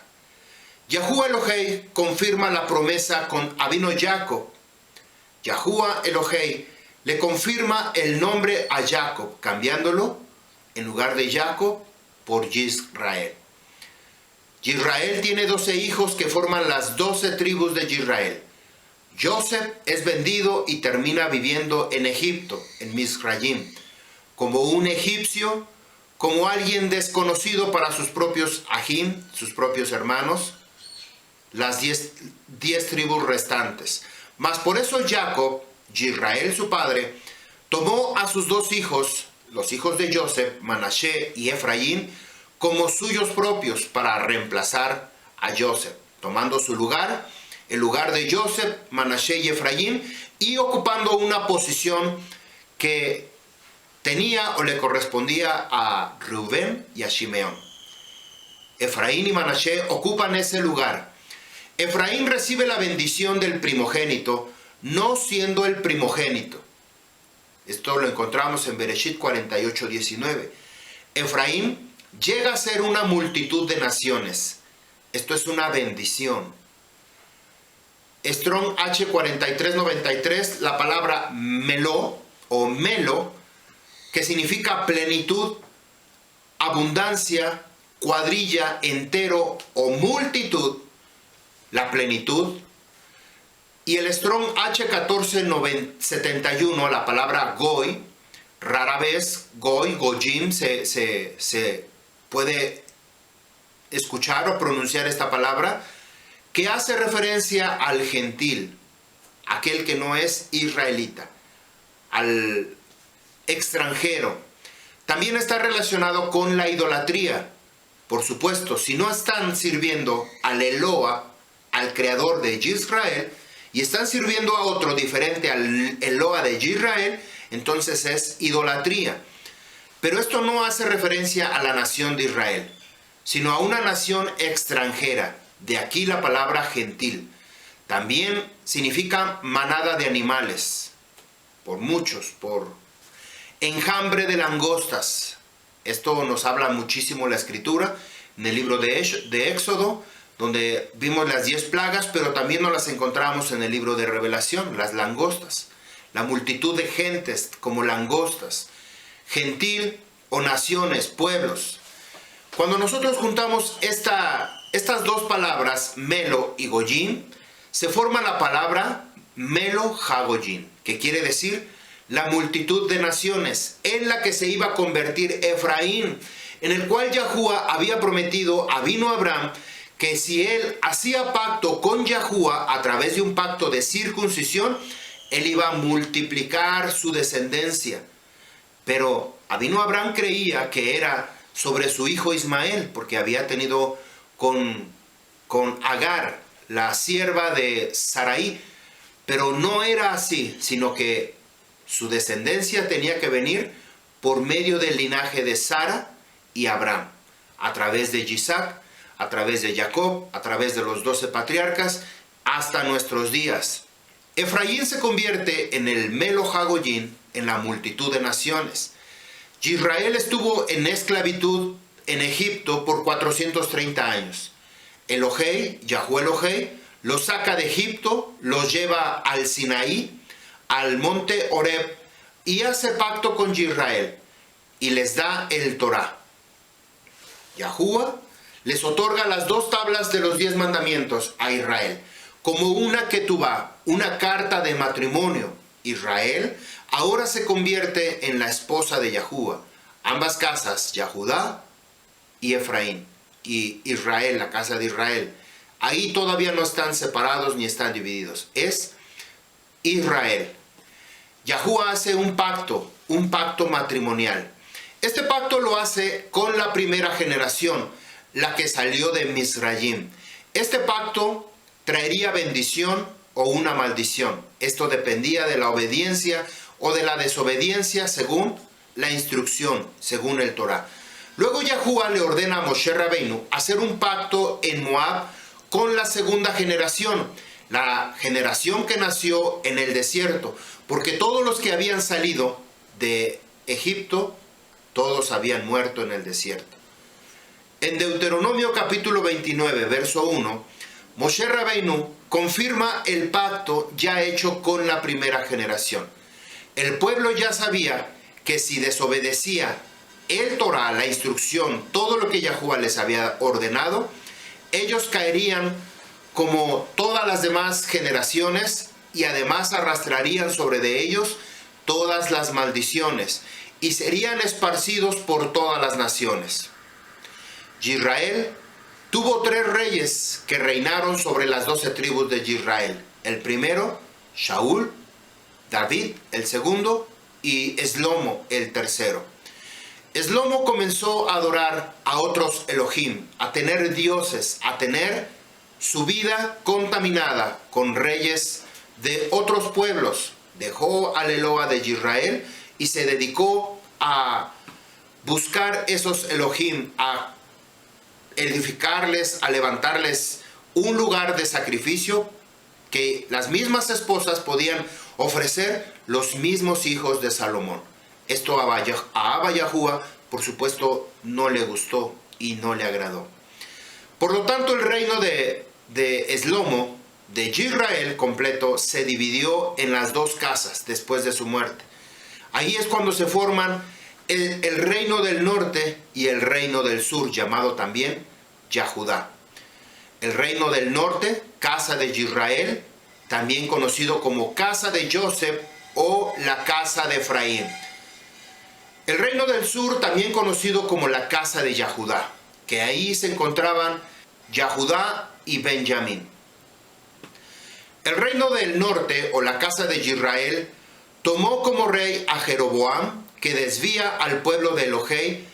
Yahuwah Elohei confirma la promesa con Avino Jacob. Yahuwah Elohei le confirma el nombre a Jacob, cambiándolo en lugar de Jacob por Israel. Israel tiene 12 hijos que forman las 12 tribus de Israel. Joseph es vendido y termina viviendo en Egipto, en Mizraim, como un egipcio, como alguien desconocido para sus propios ajim, sus propios hermanos, las 10 tribus restantes. Mas por eso Jacob, Israel su padre, tomó a sus 2 hijos, los hijos de Joseph, Manashe y Efraín, como suyos propios para reemplazar a Joseph, tomando su lugar, el lugar de Joseph, Manashe y Efraín, y ocupando una posición que tenía o le correspondía a Rubén y a Shimeón. Efraín y Manashe ocupan ese lugar. Efraín recibe la bendición del primogénito, no siendo el primogénito. Esto lo encontramos en Bereshit 48:19. Efraín llega a ser una multitud de naciones. Esto es una bendición. Strong H4393, la palabra meló o melo, que significa plenitud, abundancia, cuadrilla, entero o multitud, la plenitud. Y el Strong H1471, la palabra goy, rara vez goy, goyim, se puede escuchar o pronunciar esta palabra, que hace referencia al gentil, aquel que no es israelita, al extranjero. También está relacionado con la idolatría. Por supuesto, si no están sirviendo al Eloa, al creador de Israel, y están sirviendo a otro diferente al Eloa de Israel, entonces es idolatría. Pero esto no hace referencia a la nación de Israel, sino a una nación extranjera. De aquí la palabra gentil. También significa manada de animales, por muchos, por enjambre de langostas. Esto nos habla muchísimo la Escritura, en el libro de Éxodo, donde vimos las 10 plagas, pero también nos las encontramos en el libro de Revelación, las langostas. la multitud de gentes como langostas, gentil o naciones, pueblos. Cuando nosotros juntamos estas dos palabras, Melo y Goyim, se forma la palabra Melo Hagoyim, que quiere decir la multitud de naciones, en la que se iba a convertir Efraín, en el cual Yahuwah había prometido a Avinu Abraham que si él hacía pacto con Yahuwah a través de un pacto de circuncisión, él iba a multiplicar su descendencia. Pero Avinu Abraham creía que era sobre su hijo Ismael, porque había tenido con Agar, la sierva de Sarai, pero no era así, sino que su descendencia tenía que venir por medio del linaje de Sara y Abraham, a través de Isaac, a través de Jacob, a través de los 12 patriarcas, hasta nuestros días. Efraín se convierte en el Melo Hagoyim, en la multitud de naciones. Israel estuvo en esclavitud en Egipto por 430 años. Elohei, Yahuwah Elohei, los saca de Egipto, los lleva al Sinaí, al monte Horeb, y hace pacto con Israel, y les da el Torá. Yahuwah les otorga las 2 tablas de los 10 mandamientos a Israel, como una ketubá, una carta de matrimonio. Israel ahora se convierte en la esposa de Yahuwah. Ambas casas, Yahudá y Efraín, y Israel, la casa de Israel, ahí todavía no están separados ni están divididos. Es Israel. Yahuwah hace un pacto matrimonial. Este pacto lo hace con la primera generación, la que salió de Misrayim. Este pacto traería bendición o una maldición. Esto dependía de la obediencia o de la desobediencia según la instrucción, según el Torá. Luego Yahuwah le ordena a Moshe Rabbeinu hacer un pacto en Moab con la segunda generación, la generación que nació en el desierto, porque todos los que habían salido de Egipto, todos habían muerto en el desierto. En Deuteronomio capítulo 29, verso 1, Moshe Rabbeinu confirma el pacto ya hecho con la primera generación. El pueblo ya sabía que si desobedecía el Torá, la instrucción, todo lo que Yahuwah les había ordenado, ellos caerían como todas las demás generaciones y además arrastrarían sobre de ellos todas las maldiciones y serían esparcidos por todas las naciones. Israel tuvo 3 reyes que reinaron sobre las 12 tribus de Israel. El primero, Shaul, David, el segundo, y Eslomo, el tercero. Eslomo comenzó a adorar a otros Elohim, a tener dioses, a tener su vida contaminada con reyes de otros pueblos. Dejó al Eloa de Israel y se dedicó a buscar esos Elohim, a edificarles, a levantarles un lugar de sacrificio que las mismas esposas podían ofrecer los mismos hijos de Salomón. Esto a Abba Yahuwah, por supuesto, no le gustó y no le agradó. Por lo tanto, el reino de Eslomo, de Israel completo, se dividió en las 2 casas después de su muerte. Ahí es cuando se forman el reino del norte y el reino del sur, llamado también Yahudá. El reino del norte, casa de Israel, también conocido como casa de Joseph o la casa de Efraín. El reino del sur, también conocido como la casa de Yahudá, que ahí se encontraban Yahudá y Benjamín. El reino del norte o la casa de Israel tomó como rey a Jeroboam, que desvía al pueblo de Elohei,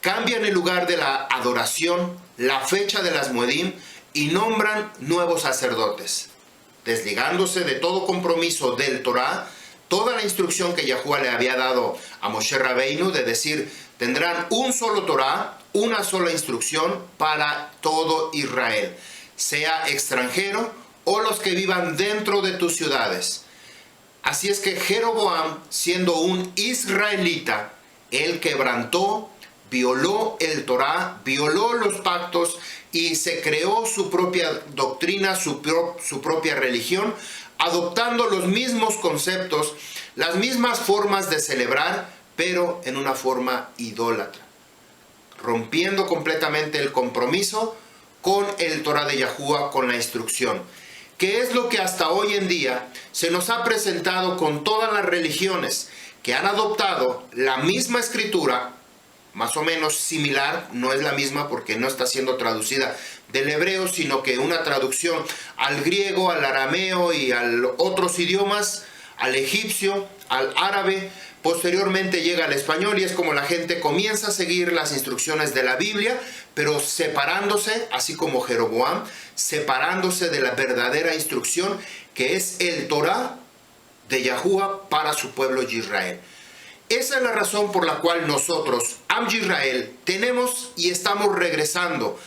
cambian el lugar de la adoración, la fecha de las Moedim y nombran nuevos sacerdotes. Desligándose de todo compromiso del Torá, toda la instrucción que Yahuwah le había dado a Moshe Rabbeinu de decir, tendrán un solo Torá, una sola instrucción para todo Israel, sea extranjero o los que vivan dentro de tus ciudades. Así es que Jeroboam, siendo un israelita, él quebrantó, violó el Torá, violó los pactos y se creó su propia doctrina, su propia religión, adoptando los mismos conceptos, las mismas formas de celebrar, pero en una forma idólatra, rompiendo completamente el compromiso con el Torah de Yahuwah, con la instrucción, que es lo que hasta hoy en día se nos ha presentado con todas las religiones que han adoptado la misma escritura, más o menos similar, no es la misma porque no está siendo traducida del hebreo, sino que una traducción al griego, al arameo y a otros idiomas, al egipcio, al árabe. Posteriormente llega al español y es como la gente comienza a seguir las instrucciones de la Biblia, pero separándose, así como Jeroboam, separándose de la verdadera instrucción que es el Torah de Yahuwah para su pueblo Israel. Esa es la razón por la cual nosotros, Am Yisrael, tenemos y estamos regresando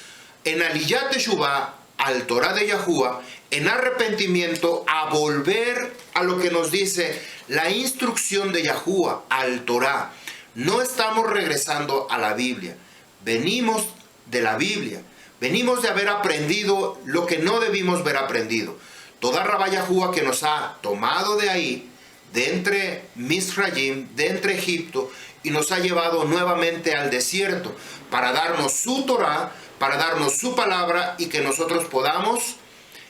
en Aliyat Teshuvah al Torah de Yahuwah, en arrepentimiento, a volver a lo que nos dice la instrucción de Yahuwah, al Torah. No estamos regresando a la Biblia, venimos de la Biblia, venimos de haber aprendido lo que no debimos haber aprendido. Toda Rabá Yahuwah que nos ha tomado de ahí, de entre Misraim, de entre Egipto, y nos ha llevado nuevamente al desierto para darnos su Torah, para darnos su palabra y que nosotros podamos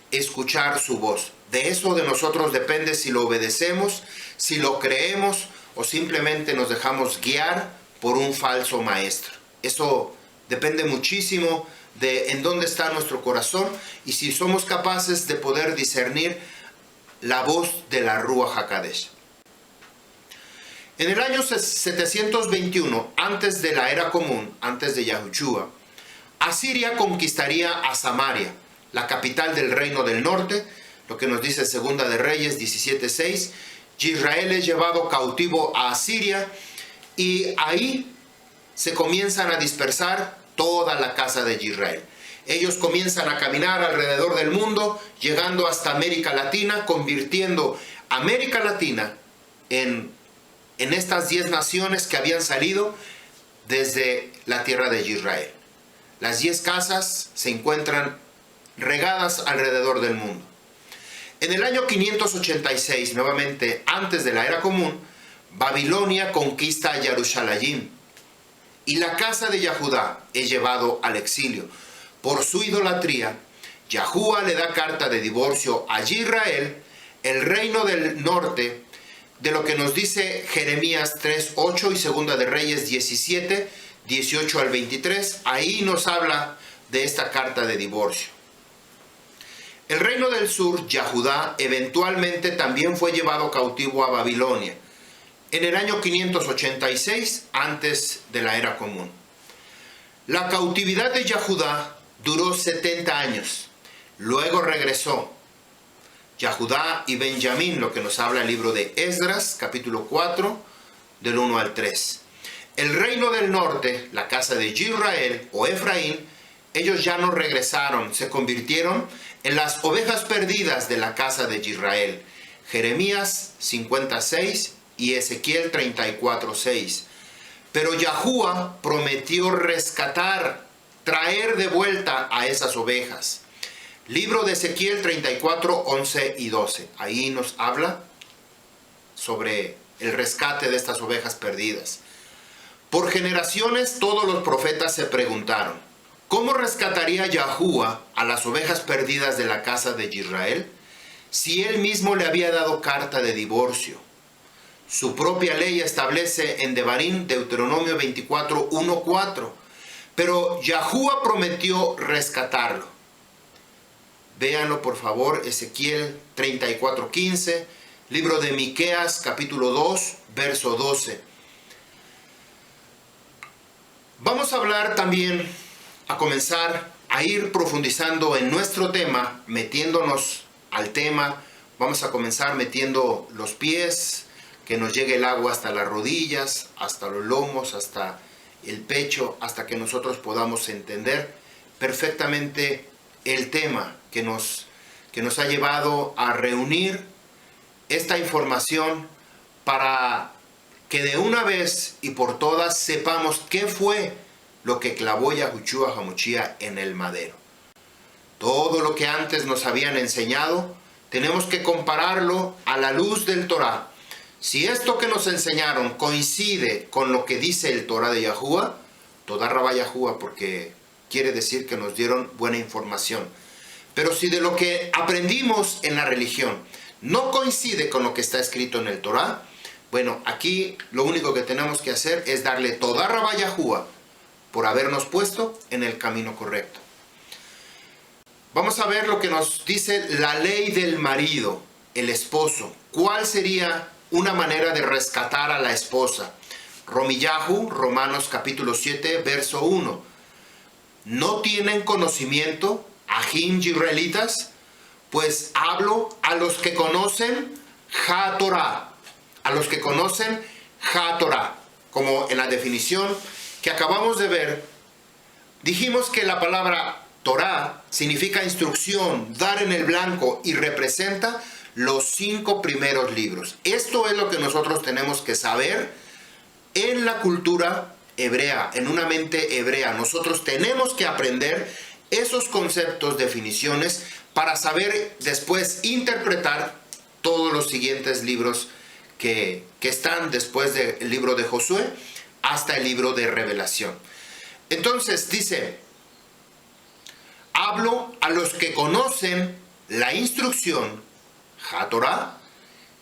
escuchar su voz. De eso de nosotros depende si lo obedecemos, si lo creemos o simplemente nos dejamos guiar por un falso maestro. Eso depende muchísimo de en dónde está nuestro corazón y si somos capaces de poder discernir la voz de la Ruach HaKodesh. En el año 721, antes de la era común, antes de Yahushua, Asiria conquistaría a Samaria, la capital del reino del norte, lo que nos dice Segunda de Reyes 17:6. Israel es llevado cautivo a Asiria y ahí se comienzan a dispersar toda la casa de Israel. Ellos comienzan a caminar alrededor del mundo, llegando hasta América Latina, convirtiendo América Latina en estas 10 naciones que habían salido desde la tierra de Israel. Las 10 casas se encuentran regadas alrededor del mundo. En el año 586, nuevamente antes de la era común, Babilonia conquista a Jerusalén y la casa de Yahudá es llevado al exilio. Por su idolatría, Yahuwah le da carta de divorcio a Israel, el reino del norte, de lo que nos dice Jeremías 3:8 y Segunda de Reyes 17:18 al 23. Ahí nos habla de esta carta de divorcio. El reino del sur, Yahudá, eventualmente también fue llevado cautivo a Babilonia en el año 586 antes de la era común. La cautividad de Yahudá duró 70 años. Luego regresó. Yahudá y Benjamín, lo que nos habla el libro de Esdras, capítulo 4, del 1 al 3. El reino del norte, la casa de Israel o Efraín, ellos ya no regresaron, se convirtieron en las ovejas perdidas de la casa de Israel. Jeremías 56 y Ezequiel 34:6. Pero Yahuwah prometió rescatar, traer de vuelta a esas ovejas. Libro de Ezequiel 34:11 y 12. Ahí nos habla sobre el rescate de estas ovejas perdidas. Por generaciones todos los profetas se preguntaron, ¿cómo rescataría Yahuwah a las ovejas perdidas de la casa de Israel si él mismo le había dado carta de divorcio? Su propia ley establece en Devarim, Deuteronomio 24:1-4, pero Yahuwah prometió rescatarlo. Véanlo por favor, Ezequiel 34:15, libro de Miqueas, capítulo 2, verso 12. Vamos a hablar también, a comenzar a ir profundizando en nuestro tema, metiéndonos al tema. Vamos a comenzar metiendo los pies, que nos llegue el agua hasta las rodillas, hasta los lomos, hasta el pecho, hasta que nosotros podamos entender perfectamente el tema que nos ha llevado a reunir esta información para que de una vez y por todas sepamos qué fue lo que clavó Yahushua HaMashiach en el madero. Todo lo que antes nos habían enseñado tenemos que compararlo a la luz del Torá. Si esto que nos enseñaron coincide con lo que dice el Torá de Yahuwah, Todá Rabá Yahuwah, porque quiere decir que nos dieron buena información. Pero si de lo que aprendimos en la religión no coincide con lo que está escrito en el Torá, bueno, aquí lo único que tenemos que hacer es darle Todá Rabá Yahuwah por habernos puesto en el camino correcto. Vamos a ver lo que nos dice la ley del marido, el esposo. ¿Cuál sería una manera de rescatar a la esposa? Romillahu, Romanos capítulo 7, verso 1. ¿No tienen conocimiento, Ajim israelitas? Pues hablo a los que conocen Ha-Torah. A los que conocen Ha-Torah. Como en la definición que acabamos de ver, dijimos que la palabra Torah significa instrucción, dar en el blanco, y representa los 5 primeros libros. Esto es lo que nosotros tenemos que saber en la cultura hebrea, en una mente hebrea. Nosotros tenemos que aprender esos conceptos, definiciones, para saber después interpretar todos los siguientes libros que están después del libro de Josué hasta el libro de Revelación. Entonces dice: hablo a los que conocen la instrucción, Ha-Torah,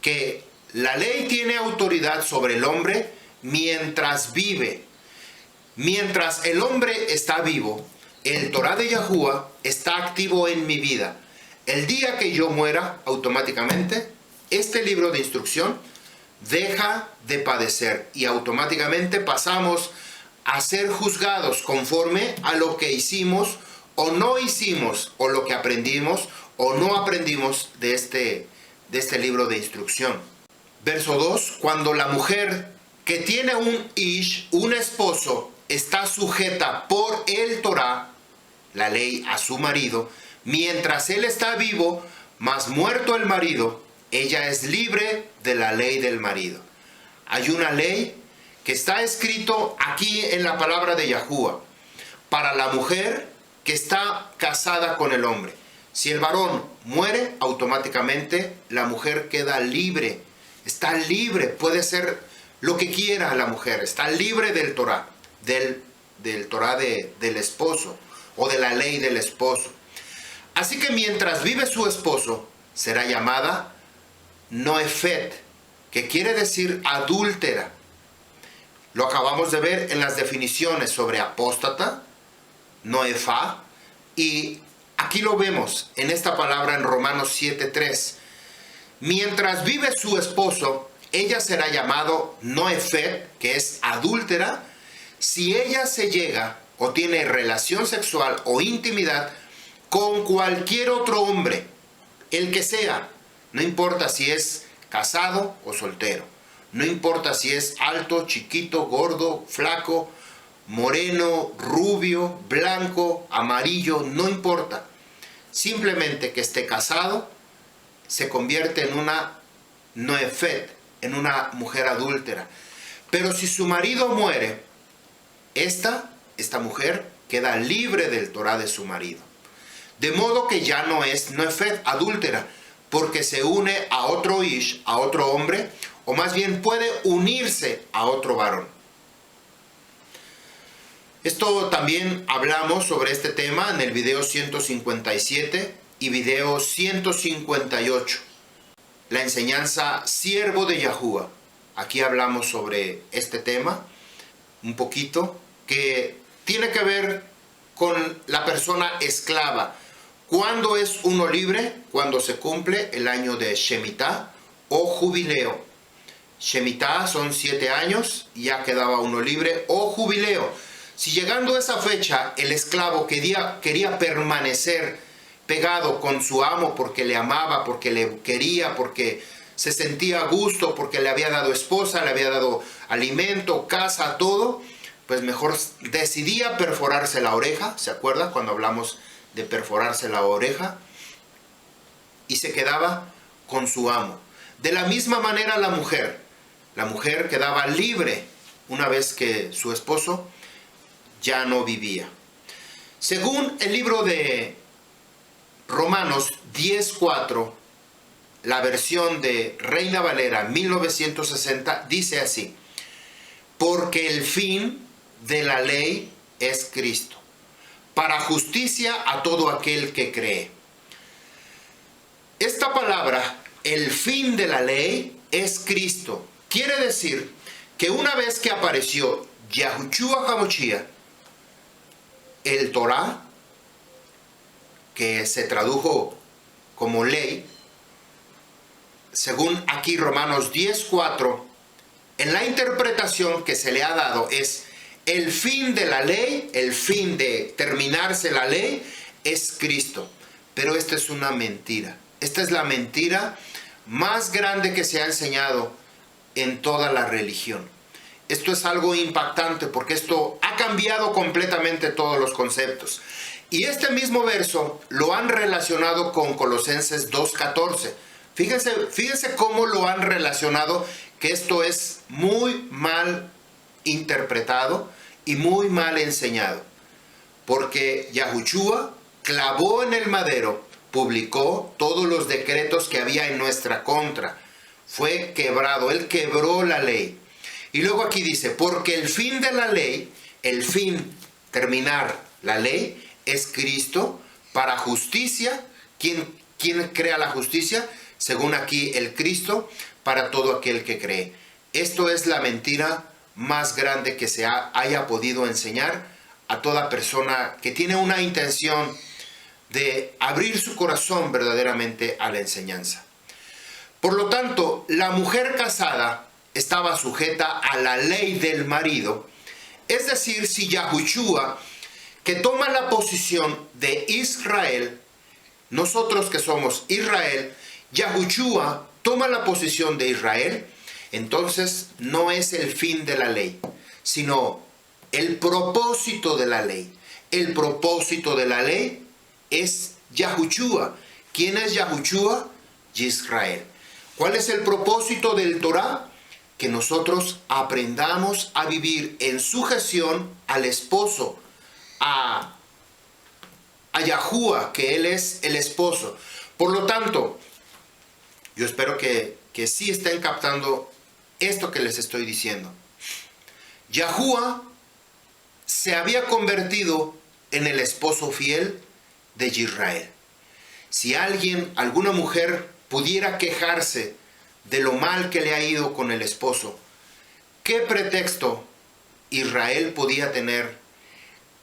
que la ley tiene autoridad sobre el hombre mientras vive. Mientras el hombre está vivo, el Torah de Yahuwah está activo en mi vida. El día que yo muera, automáticamente, este libro de instrucción deja de padecer y automáticamente pasamos a ser juzgados conforme a lo que hicimos o no hicimos, o lo que aprendimos o no aprendimos de este libro de instrucción. Verso 2, cuando la mujer que tiene un ish, un esposo, está sujeta por el Torah, la ley, a su marido, mientras él está vivo, mas muerto el marido, ella es libre de la ley del marido. Hay una ley que está escrito aquí en la palabra de Yahuwah para la mujer que está casada con el hombre. Si el varón muere, automáticamente la mujer queda libre. Está libre, puede ser lo que quiera la mujer. Está libre del Torah, del Torah del esposo o de la ley del esposo. Así que mientras vive su esposo, será llamada Noefet, que quiere decir adúltera. Lo acabamos de ver en las definiciones sobre apóstata, Noefá, y aquí lo vemos en esta palabra en Romanos 7:3. Mientras vive su esposo, ella será llamado Noefet, que es adúltera, si ella se llega o tiene relación sexual o intimidad con cualquier otro hombre, el que sea, no importa si es casado o soltero, no importa si es alto, chiquito, gordo, flaco, moreno, rubio, blanco, amarillo, no importa. Simplemente que esté casado, se convierte en una Noefet, en una mujer adúltera. Pero si su marido muere, esta mujer queda libre del Torah de su marido. De modo que ya no es Noefet, adúltera, porque se une a otro ish, a otro hombre, o más bien puede unirse a otro varón. Esto también hablamos sobre este tema en el video 157 y video 158. La enseñanza siervo de Yahuwah. Aquí hablamos sobre este tema un poquito, que tiene que ver con la persona esclava. ¿Cuándo es uno libre? Cuando se cumple el año de Shemitah o jubileo. Shemitah son 7 años, ya quedaba uno libre, o jubileo. Si llegando a esa fecha el esclavo quería permanecer pegado con su amo porque le amaba, porque le quería, porque se sentía a gusto, porque le había dado esposa, le había dado alimento, casa, todo, pues mejor decidía perforarse la oreja. ¿Se acuerda cuando hablamos de perforarse la oreja? Y se quedaba con su amo. De la misma manera la mujer quedaba libre una vez que su esposo ya no vivía. Según el libro de Romanos 10:4, la versión de Reina Valera 1960 dice así: porque el fin de la ley es Cristo, para justicia a todo aquel que cree. Esta palabra, el fin de la ley es Cristo, quiere decir que una vez que apareció Yahushua HaMashiach, el Torah, que se tradujo como ley, según aquí Romanos 10:4, en la interpretación que se le ha dado es el fin de la ley, el fin de terminarse la ley es Cristo. Pero esta es una mentira. Esta es la mentira más grande que se ha enseñado en toda la religión. Esto es algo impactante porque esto ha cambiado completamente todos los conceptos. Y este mismo verso lo han relacionado con Colosenses 2:14. Fíjense cómo lo han relacionado, que esto es muy mal interpretado y muy mal enseñado. Porque Yahushua clavó en el madero, publicó todos los decretos que había en nuestra contra. Fue quebrado, él quebró la ley. Y luego aquí dice, porque el fin de la ley, el fin, terminar la ley, es Cristo para justicia. ¿Quién crea la justicia? Según aquí el Cristo, para todo aquel que cree. Esto es la mentira más grande que se haya podido enseñar a toda persona que tiene una intención de abrir su corazón verdaderamente a la enseñanza. Por lo tanto, la mujer casada estaba sujeta a la ley del marido, es decir, si Yahushua, que toma la posición de Israel, nosotros que somos Israel, Yahushua toma la posición de Israel, entonces no es el fin de la ley, sino el propósito de la ley. El propósito de la ley es Yahushua. ¿Quién es Yahushua? Israel. ¿Cuál es el propósito del Torah? Que nosotros aprendamos a vivir en sujeción al esposo, a Yahushua, que él es el esposo. Por lo tanto, yo espero que sí estén captando esto que les estoy diciendo. Yahushua se había convertido en el esposo fiel de Israel. Si alguna mujer pudiera quejarse de lo mal que le ha ido con el esposo, ¿qué pretexto Israel podía tener?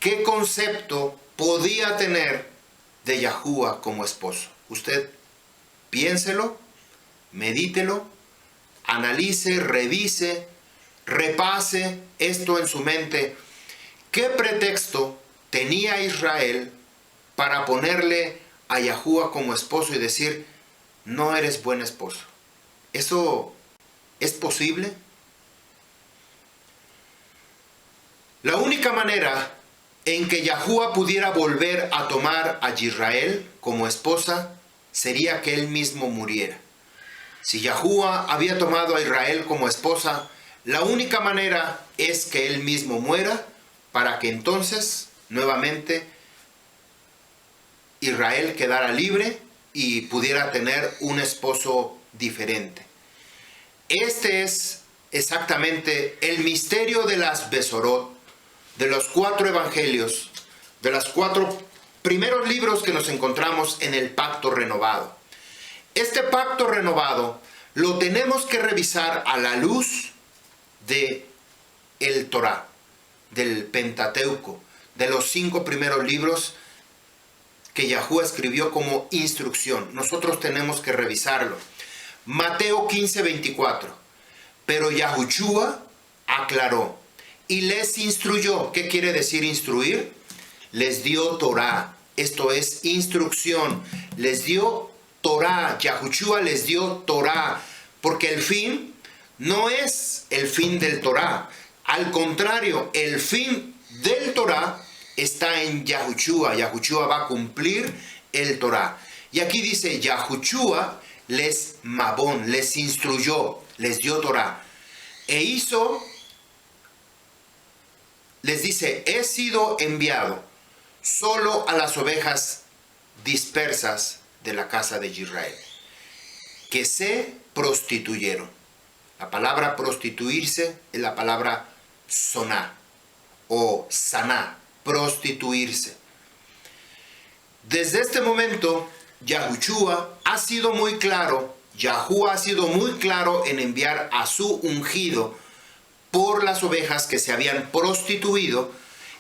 ¿Qué concepto podía tener de Yahushua como esposo? Usted piénselo, medítelo, analice, revise, repase esto en su mente. ¿Qué pretexto tenía Israel para ponerle a Yahushua como esposo y decir, no eres buen esposo? ¿Eso es posible? La única manera en que Yahushua pudiera volver a tomar a Israel como esposa sería que él mismo muriera. Si Yahushua había tomado a Israel como esposa, la única manera es que él mismo muera para que entonces nuevamente Israel quedara libre y pudiera tener un esposo diferente. Este es exactamente el misterio de las Besorot, de los 4 evangelios, de los 4 primeros libros que nos encontramos en el pacto renovado. Este pacto renovado lo tenemos que revisar a la luz de el Torah, del Pentateuco, de los 5 primeros libros que Yahushua escribió como instrucción. Nosotros tenemos que revisarlo. Mateo 15:24. Pero Yahushua aclaró y les instruyó. ¿Qué quiere decir instruir? Les dio Torah. Esto es instrucción. Les dio Torah. Yahushua les dio Torah. Porque el fin no es el fin del Torah. Al contrario, el fin del Torah está en Yahushua. Yahushua va a cumplir el Torah. Y aquí dice, Yahushua les mabón, les instruyó, les dio Torah. E hizo, les dice, he sido enviado solo a las ovejas dispersas de la casa de Israel. que se prostituyeron. La palabra prostituirse es la palabra soná o saná, prostituirse. Desde este momento, Yahushua ha sido muy claro, Yahuwah ha sido muy claro en enviar a su ungido por las ovejas que se habían prostituido,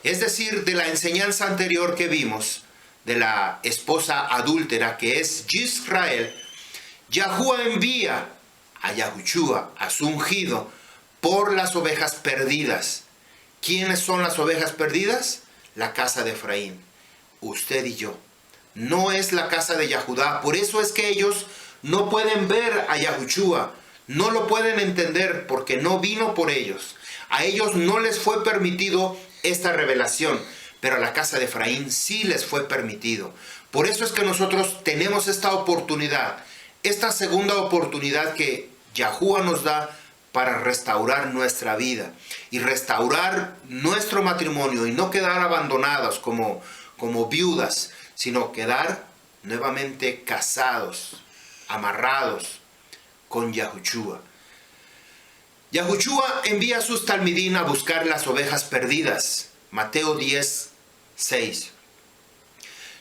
es decir, de la enseñanza anterior que vimos, de la esposa adúltera que es Israel. Yahuwah envía a Yahushua, a su ungido, por las ovejas perdidas. ¿Quiénes son las ovejas perdidas? La casa de Efraín, usted y yo. No es la casa de Yahudá. Por eso es que ellos no pueden ver a Yahushua, no lo pueden entender porque no vino por ellos. A ellos no les fue permitido esta revelación, pero a la casa de Efraín sí les fue permitido. Por eso es que nosotros tenemos esta oportunidad, esta segunda oportunidad que Yahuwah nos da para restaurar nuestra vida y restaurar nuestro matrimonio y no quedar abandonados como viudas, sino quedar nuevamente casados, amarrados con Yahushua. Yahushua envía a sus talmidín a buscar las ovejas perdidas. Mateo 10, 6.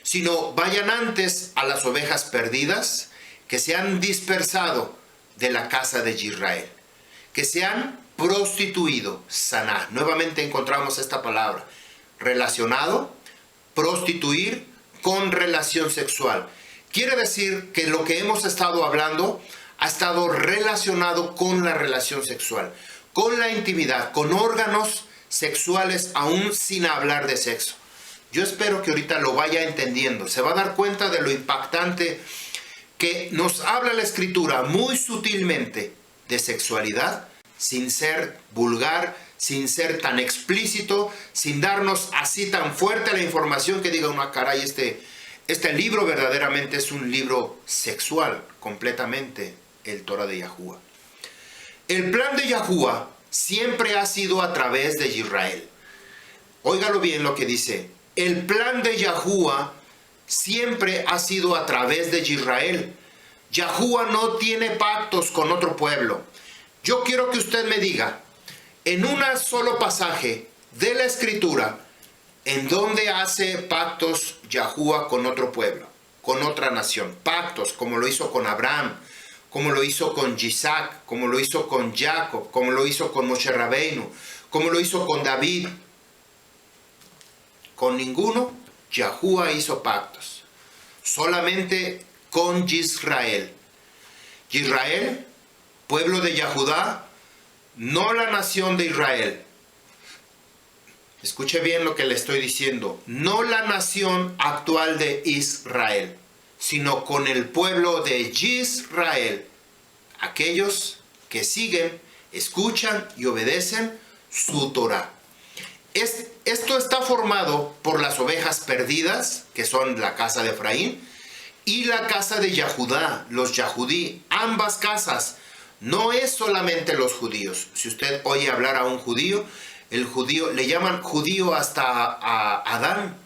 Sino vayan antes a las ovejas perdidas que se han dispersado de la casa de Israel, que se han prostituido, saná. Nuevamente encontramos esta palabra, relacionado, prostituir con relación sexual. Quiere decir que lo que hemos estado hablando ha estado relacionado con la relación sexual, con la intimidad, con órganos sexuales, aún sin hablar de sexo. Yo espero que ahorita lo vaya entendiendo. Se va a dar cuenta de lo impactante que nos habla la Escritura muy sutilmente de sexualidad, sin ser vulgar, sin ser tan explícito, sin darnos así tan fuerte la información que diga uno, caray, este libro verdaderamente es un libro sexual, completamente, el Torah de Yahuwah. El plan de Yahuwah siempre ha sido a través de Israel. Óigalo bien lo que dice. El plan de Yahuwah siempre ha sido a través de Israel. Yahuwah no tiene pactos con otro pueblo. Yo quiero que usted me diga, en un solo pasaje de la Escritura, ¿en dónde hace pactos Yahuwah con otro pueblo, con otra nación? Pactos, como lo hizo con Abraham, como lo hizo con Isaac, como lo hizo con Jacob, como lo hizo con Moshe Rabbeinu, como lo hizo con David. Con ninguno Yahuwah hizo pactos, solamente con Israel. Israel, pueblo de Yahudá, no la nación de Israel. Escuche bien lo que le estoy diciendo. No la nación actual de Israel, sino con el pueblo de Israel. Aquellos que siguen, escuchan y obedecen su Torah. Esto está formado por las ovejas perdidas, que son la casa de Efraín, y la casa de Yahudá, los Yahudí, ambas casas. No es solamente los judíos. Si usted oye hablar a un judío, el judío, le llaman judío hasta a Adán,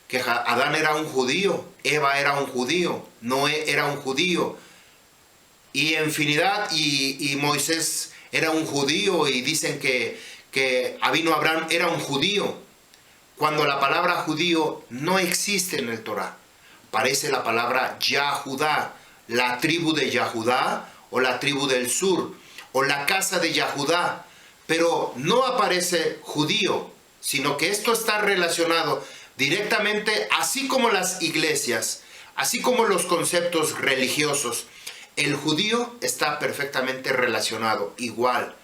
que Adán era un judío, Eva era un judío, Noé era un judío, y infinidad, y Moisés era un judío, y dicen que Avino Abraham era un judío, cuando la palabra judío no existe en el Torah. Aparece la palabra Yahudá, la tribu de Yahudá, o la tribu del sur, o la casa de Yahudá, pero no aparece judío, sino que esto está relacionado directamente, así como las iglesias, así como los conceptos religiosos. El judío está perfectamente relacionado, igual.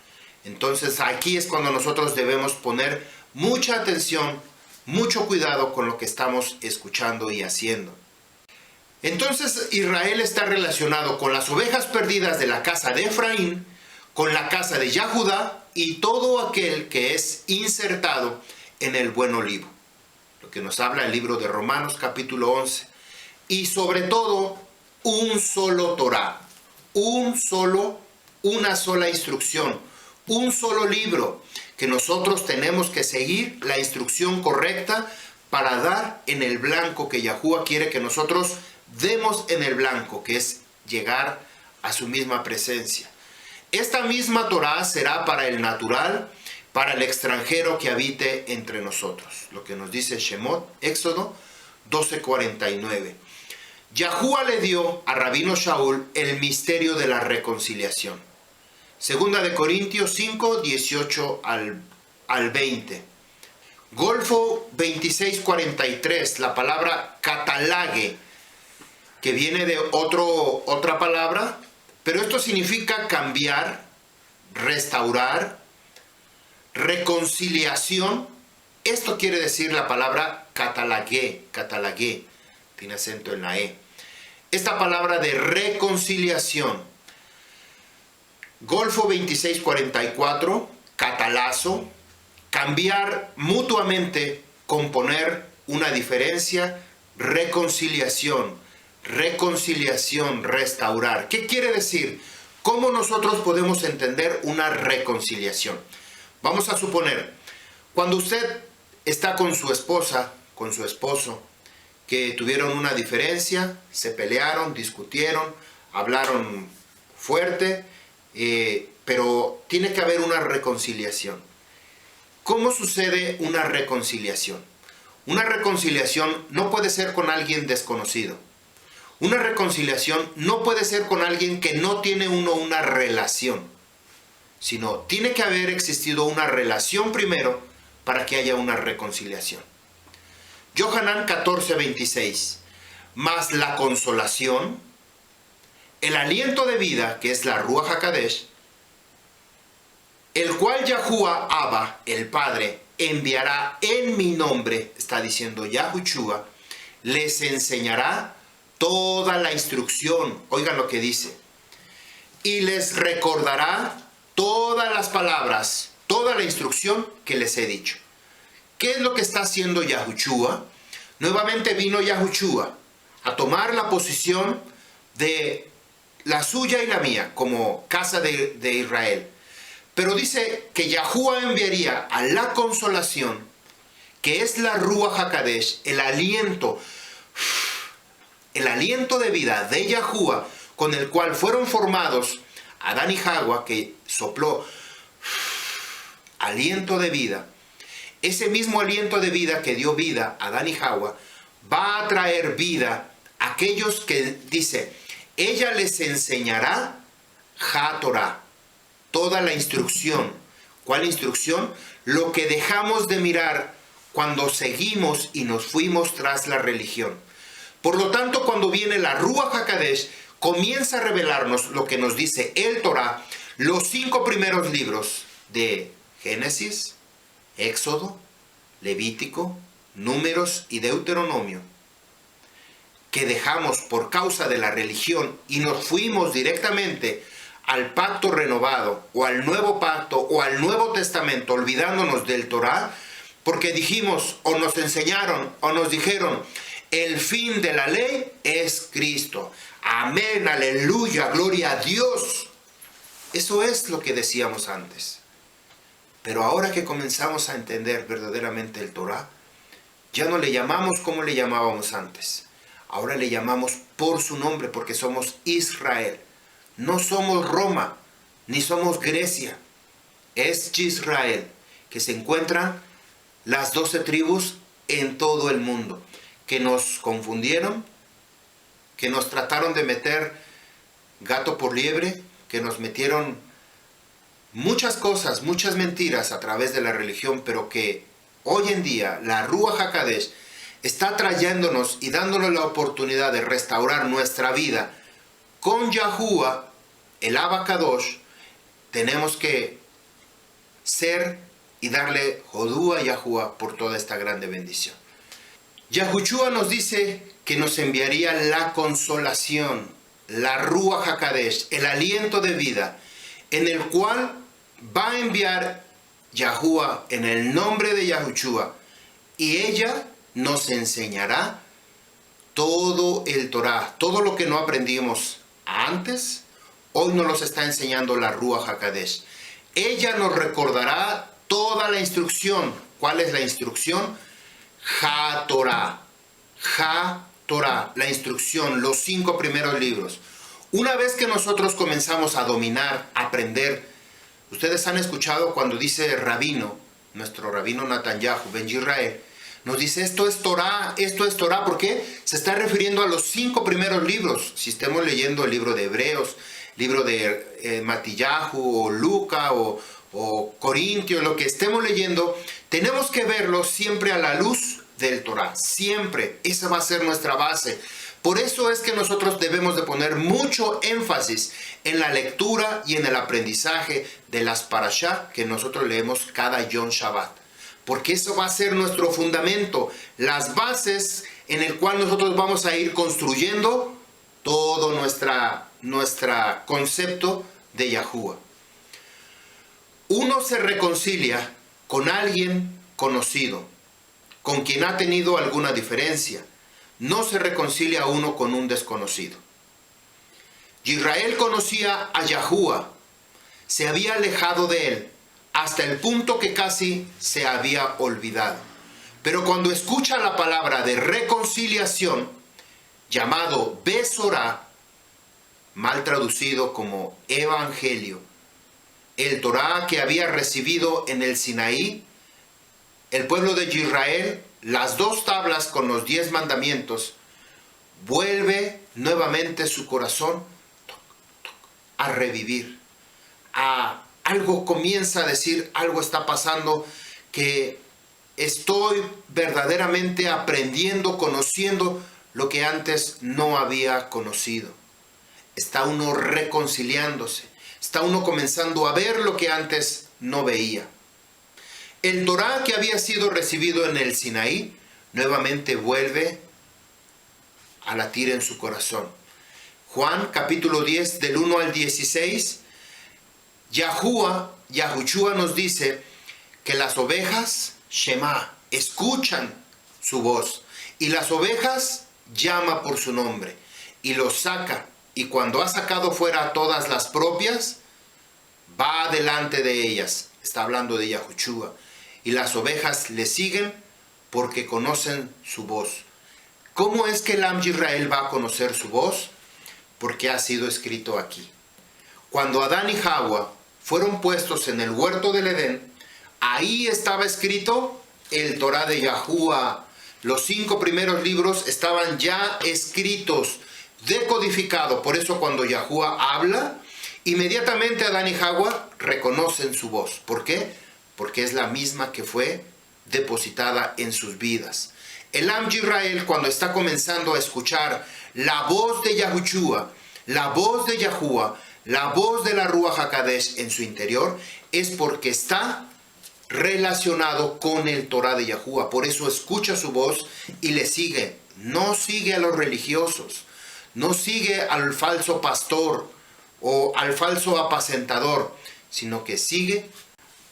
Entonces aquí es cuando nosotros debemos poner mucha atención, mucho cuidado con lo que estamos escuchando y haciendo. Entonces Israel está relacionado con las ovejas perdidas de la casa de Efraín, con la casa de Yahudá y todo aquel que es insertado en el buen olivo. Lo que nos habla el libro de Romanos capítulo 11. Y sobre todo, un solo Torah, una sola instrucción, un solo libro, que nosotros tenemos que seguir la instrucción correcta para dar en el blanco que Yahuwah quiere que nosotros demos en el blanco, que es llegar a su misma presencia. Esta misma Torá será para el natural, para el extranjero que habite entre nosotros. Lo que nos dice Shemot, Éxodo 12:49. Yahuwah le dio a Rabino Shaul el misterio de la reconciliación. Segunda de Corintios 5, 18 al 20. Golfo 26:43, la palabra catalague, que viene de otra palabra, pero esto significa cambiar, restaurar, reconciliación. Esto quiere decir la palabra catalague, tiene acento en la E. Esta palabra de reconciliación. Golfo 26:44, catalazo, cambiar mutuamente, componer una diferencia, reconciliación, restaurar. ¿Qué quiere decir? ¿Cómo nosotros podemos entender una reconciliación? Vamos a suponer, cuando usted está con su esposa, con su esposo, que tuvieron una diferencia, se pelearon, discutieron, hablaron fuerte, pero tiene que haber una reconciliación. ¿Cómo sucede una reconciliación? Una reconciliación no puede ser con alguien desconocido. Una reconciliación no puede ser con alguien que no tiene una relación, sino tiene que haber existido una relación primero para que haya una reconciliación. Yohanan 14:26. Mas la consolación, el aliento de vida, que es la Ruach HaKadosh, el cual Yahuwah Abba, el Padre, enviará en mi nombre, está diciendo Yahushua, les enseñará toda la instrucción. Oigan lo que dice. Y les recordará todas las palabras, toda la instrucción que les he dicho. ¿Qué es lo que está haciendo Yahushua? Nuevamente vino Yahushua a tomar la posición de la suya y la mía como casa de Israel. Pero dice que Yahuwah enviaría a la consolación, que es la Ruach HaKadosh, el aliento de vida de Yahuwah, con el cual fueron formados Adán y Jawá, que sopló aliento de vida. Ese mismo aliento de vida que dio vida a Adán y Jawá va a traer vida a aquellos que, dice, ella les enseñará Torah, toda la instrucción. ¿Cuál instrucción? Lo que dejamos de mirar cuando seguimos y nos fuimos tras la religión. Por lo tanto, cuando viene la Ruach HaKadosh, comienza a revelarnos lo que nos dice el Torah, los 5 primeros libros de Génesis, Éxodo, Levítico, Números y Deuteronomio, que dejamos por causa de la religión y nos fuimos directamente al pacto renovado o al nuevo pacto o al Nuevo Testamento, olvidándonos del Torah, porque dijimos o nos enseñaron o nos dijeron, el fin de la ley es Cristo. Amén, aleluya, gloria a Dios. Eso es lo que decíamos antes. Pero ahora que comenzamos a entender verdaderamente el Torah, ya no le llamamos como le llamábamos antes. Ahora le llamamos por su nombre porque somos Israel. No somos Roma, ni somos Grecia. Es Israel, que se encuentran las 12 tribus en todo el mundo, que nos confundieron, que nos trataron de meter gato por liebre, que nos metieron muchas cosas, muchas mentiras a través de la religión, pero que hoy en día la Ruach HaKadosh está trayéndonos y dándonos la oportunidad de restaurar nuestra vida con Yahuwah, el Abba Kadosh. Tenemos que ser y darle Hodú a Yahuwah por toda esta grande bendición. Yahushua nos dice que nos enviaría la consolación, la Ruach HaKadosh, el aliento de vida, en el cual va a enviar Yahuwah en el nombre de Yahushua, y ella nos enseñará todo el Torah, todo lo que no aprendimos antes, hoy nos los está enseñando la Ruach HaKadosh. Ella nos recordará toda la instrucción. ¿Cuál es la instrucción? Torah, la instrucción, los 5 primeros libros. Una vez que nosotros comenzamos a dominar, a aprender, ustedes han escuchado cuando dice rabino, nuestro rabino Netanyahu, Ben Israel, nos dice esto es Torah, ¿por qué? Se está refiriendo a los 5 primeros libros. Si estemos leyendo el libro de Hebreos, libro de Matillahu o Luca o Corintios, lo que estemos leyendo, tenemos que verlo siempre a la luz del Torah, siempre. Esa va a ser nuestra base. Por eso es que nosotros debemos de poner mucho énfasis en la lectura y en el aprendizaje de las parashá que nosotros leemos cada Yom Shabbat. Porque eso va a ser nuestro fundamento, las bases en el cual nosotros vamos a ir construyendo todo nuestro concepto de Yahuwah. Uno se reconcilia con alguien conocido, con quien ha tenido alguna diferencia. No se reconcilia uno con un desconocido. Israel conocía a Yahuwah, se había alejado de él, hasta el punto que casi se había olvidado. Pero cuando escucha la palabra de reconciliación, llamado Besorá, mal traducido como Evangelio, el Torah que había recibido en el Sinaí, el pueblo de Israel, las 2 tablas con los 10 mandamientos, vuelve nuevamente su corazón a revivir. Algo comienza a decir, algo está pasando, que estoy verdaderamente aprendiendo, conociendo lo que antes no había conocido. Está uno reconciliándose, está uno comenzando a ver lo que antes no veía. El Torah que había sido recibido en el Sinaí nuevamente vuelve a latir en su corazón. Juan capítulo 10 del 1 al 16, Yahushua nos dice que las ovejas, Shema, escuchan su voz, y las ovejas llama por su nombre, y los saca, y cuando ha sacado fuera a todas las propias, va delante de ellas. Está hablando de Yahushua. Y las ovejas le siguen porque conocen su voz. ¿Cómo es que el Am Yisrael va a conocer su voz? Porque ha sido escrito aquí. Cuando Adán y Jabua fueron puestos en el huerto del Edén, ahí estaba escrito el Torah de Yahuwah. Los 5 primeros libros estaban ya escritos, decodificados. Por eso cuando Yahuwah habla, inmediatamente Adán y Jabua reconocen su voz. ¿Por qué? Porque es la misma que fue depositada en sus vidas. El Am Yisrael, cuando está comenzando a escuchar la voz de Yahushua, la voz de Yahuwah, la voz de la Ruach HaKadosh en su interior, es porque está relacionado con el Torah de Yahuwah. Por eso escucha su voz y le sigue. No sigue a los religiosos, no sigue al falso pastor o al falso apacentador, sino que sigue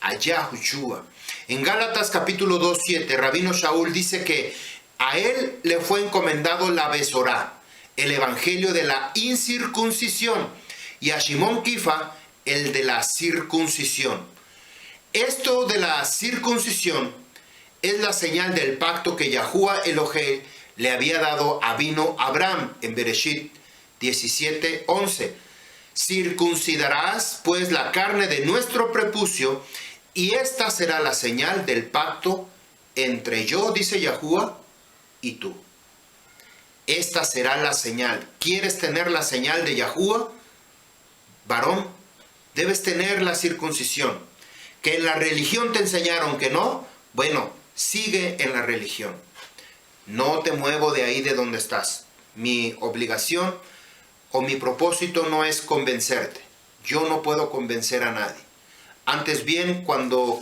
a Yahushua. En Gálatas capítulo 2:7, Rabino Shaul dice que a él le fue encomendado la Besorá, el evangelio de la incircuncisión, y a Shimon Kifa el de la circuncisión. Esto de la circuncisión es la señal del pacto que Yahuwah Elohim le había dado a Avinu Abraham en Bereshit 17:11. Circuncidarás pues la carne de nuestro prepucio, y esta será la señal del pacto entre yo, dice Yahuwah, y tú. Esta será la señal. ¿Quieres tener la señal de Yahuwah? Varón, debes tener la circuncisión. Que en la religión te enseñaron que no, bueno, sigue en la religión. No te muevo de ahí de donde estás. Mi obligación o mi propósito no es convencerte. Yo no puedo convencer a nadie. Antes bien, cuando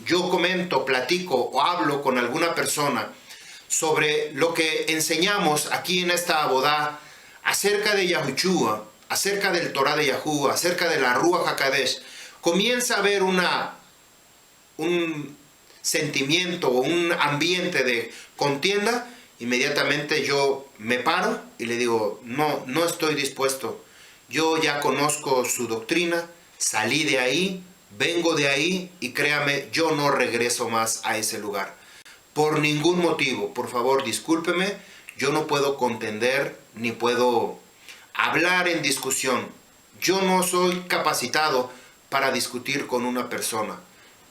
yo comento, platico o hablo con alguna persona sobre lo que enseñamos aquí en esta abodá acerca de Yahushua, acerca del Torah de Yahuwah, acerca de la Ruach HaKadosh, comienza a haber un sentimiento o un ambiente de contienda, inmediatamente yo me paro y le digo, no estoy dispuesto. Yo ya conozco su doctrina, salí de ahí, vengo de ahí y créame, yo no regreso más a ese lugar. Por ningún motivo, por favor, discúlpeme, yo no puedo contender ni puedo hablar en discusión. Yo no soy capacitado para discutir con una persona.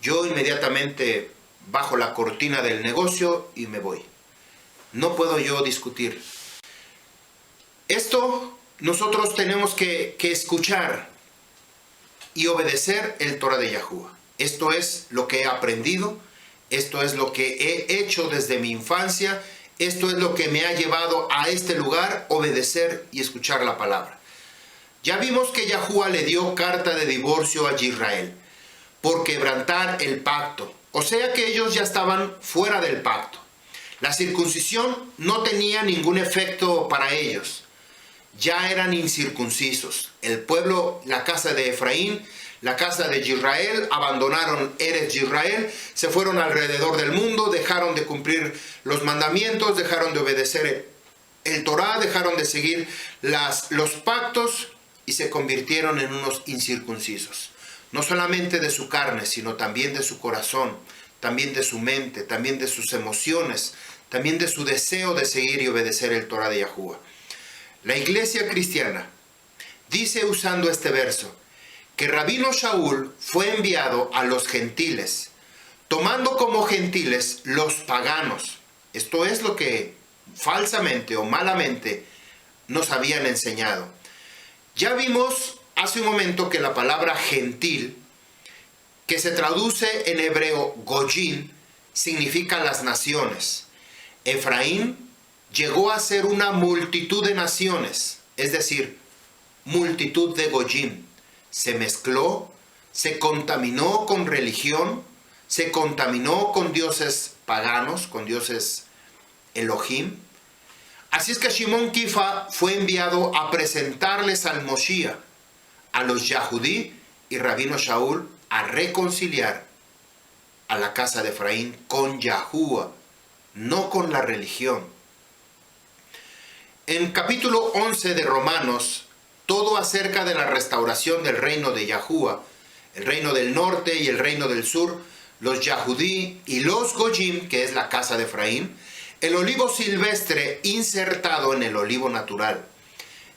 Yo inmediatamente bajo la cortina del negocio y me voy. No puedo yo discutir. Esto nosotros tenemos que escuchar y obedecer el Torah de Yahuwah. Esto es lo que he aprendido, esto es lo que he hecho desde mi infancia, esto es lo que me ha llevado a este lugar, obedecer y escuchar la palabra. Ya vimos que Yahuwah le dio carta de divorcio a Israel por quebrantar el pacto, o sea que ellos ya estaban fuera del pacto. La circuncisión no tenía ningún efecto para ellos, ya eran incircuncisos. El pueblo, la casa de Efraín, la casa de Israel, abandonaron Eretz Israel, se fueron alrededor del mundo, dejaron de cumplir los mandamientos, dejaron de obedecer el Torah, dejaron de seguir los pactos y se convirtieron en unos incircuncisos. No solamente de su carne, sino también de su corazón, también de su mente, también de sus emociones, también de su deseo de seguir y obedecer el Torah de Yahuwah. La iglesia cristiana dice usando este verso que Rabino Shaul fue enviado a los gentiles, tomando como gentiles los paganos. Esto es lo que falsamente o malamente nos habían enseñado. Ya vimos hace un momento que la palabra gentil, que se traduce en hebreo goyim, significa las naciones. Efraín llegó a ser una multitud de naciones, es decir, multitud de goyim. Se mezcló, se contaminó con religión, se contaminó con dioses paganos, con dioses Elohim. Así es que Shimon Kifa fue enviado a presentarles al Moshiach, a los Yahudí y Rabino Shaul, a reconciliar a la casa de Efraín con Yahuwah, no con la religión. En capítulo 11 de Romanos, todo acerca de la restauración del reino de Yahuwah, el reino del norte y el reino del sur, los Yahudí y los Goyim, que es la casa de Efraín, el olivo silvestre insertado en el olivo natural.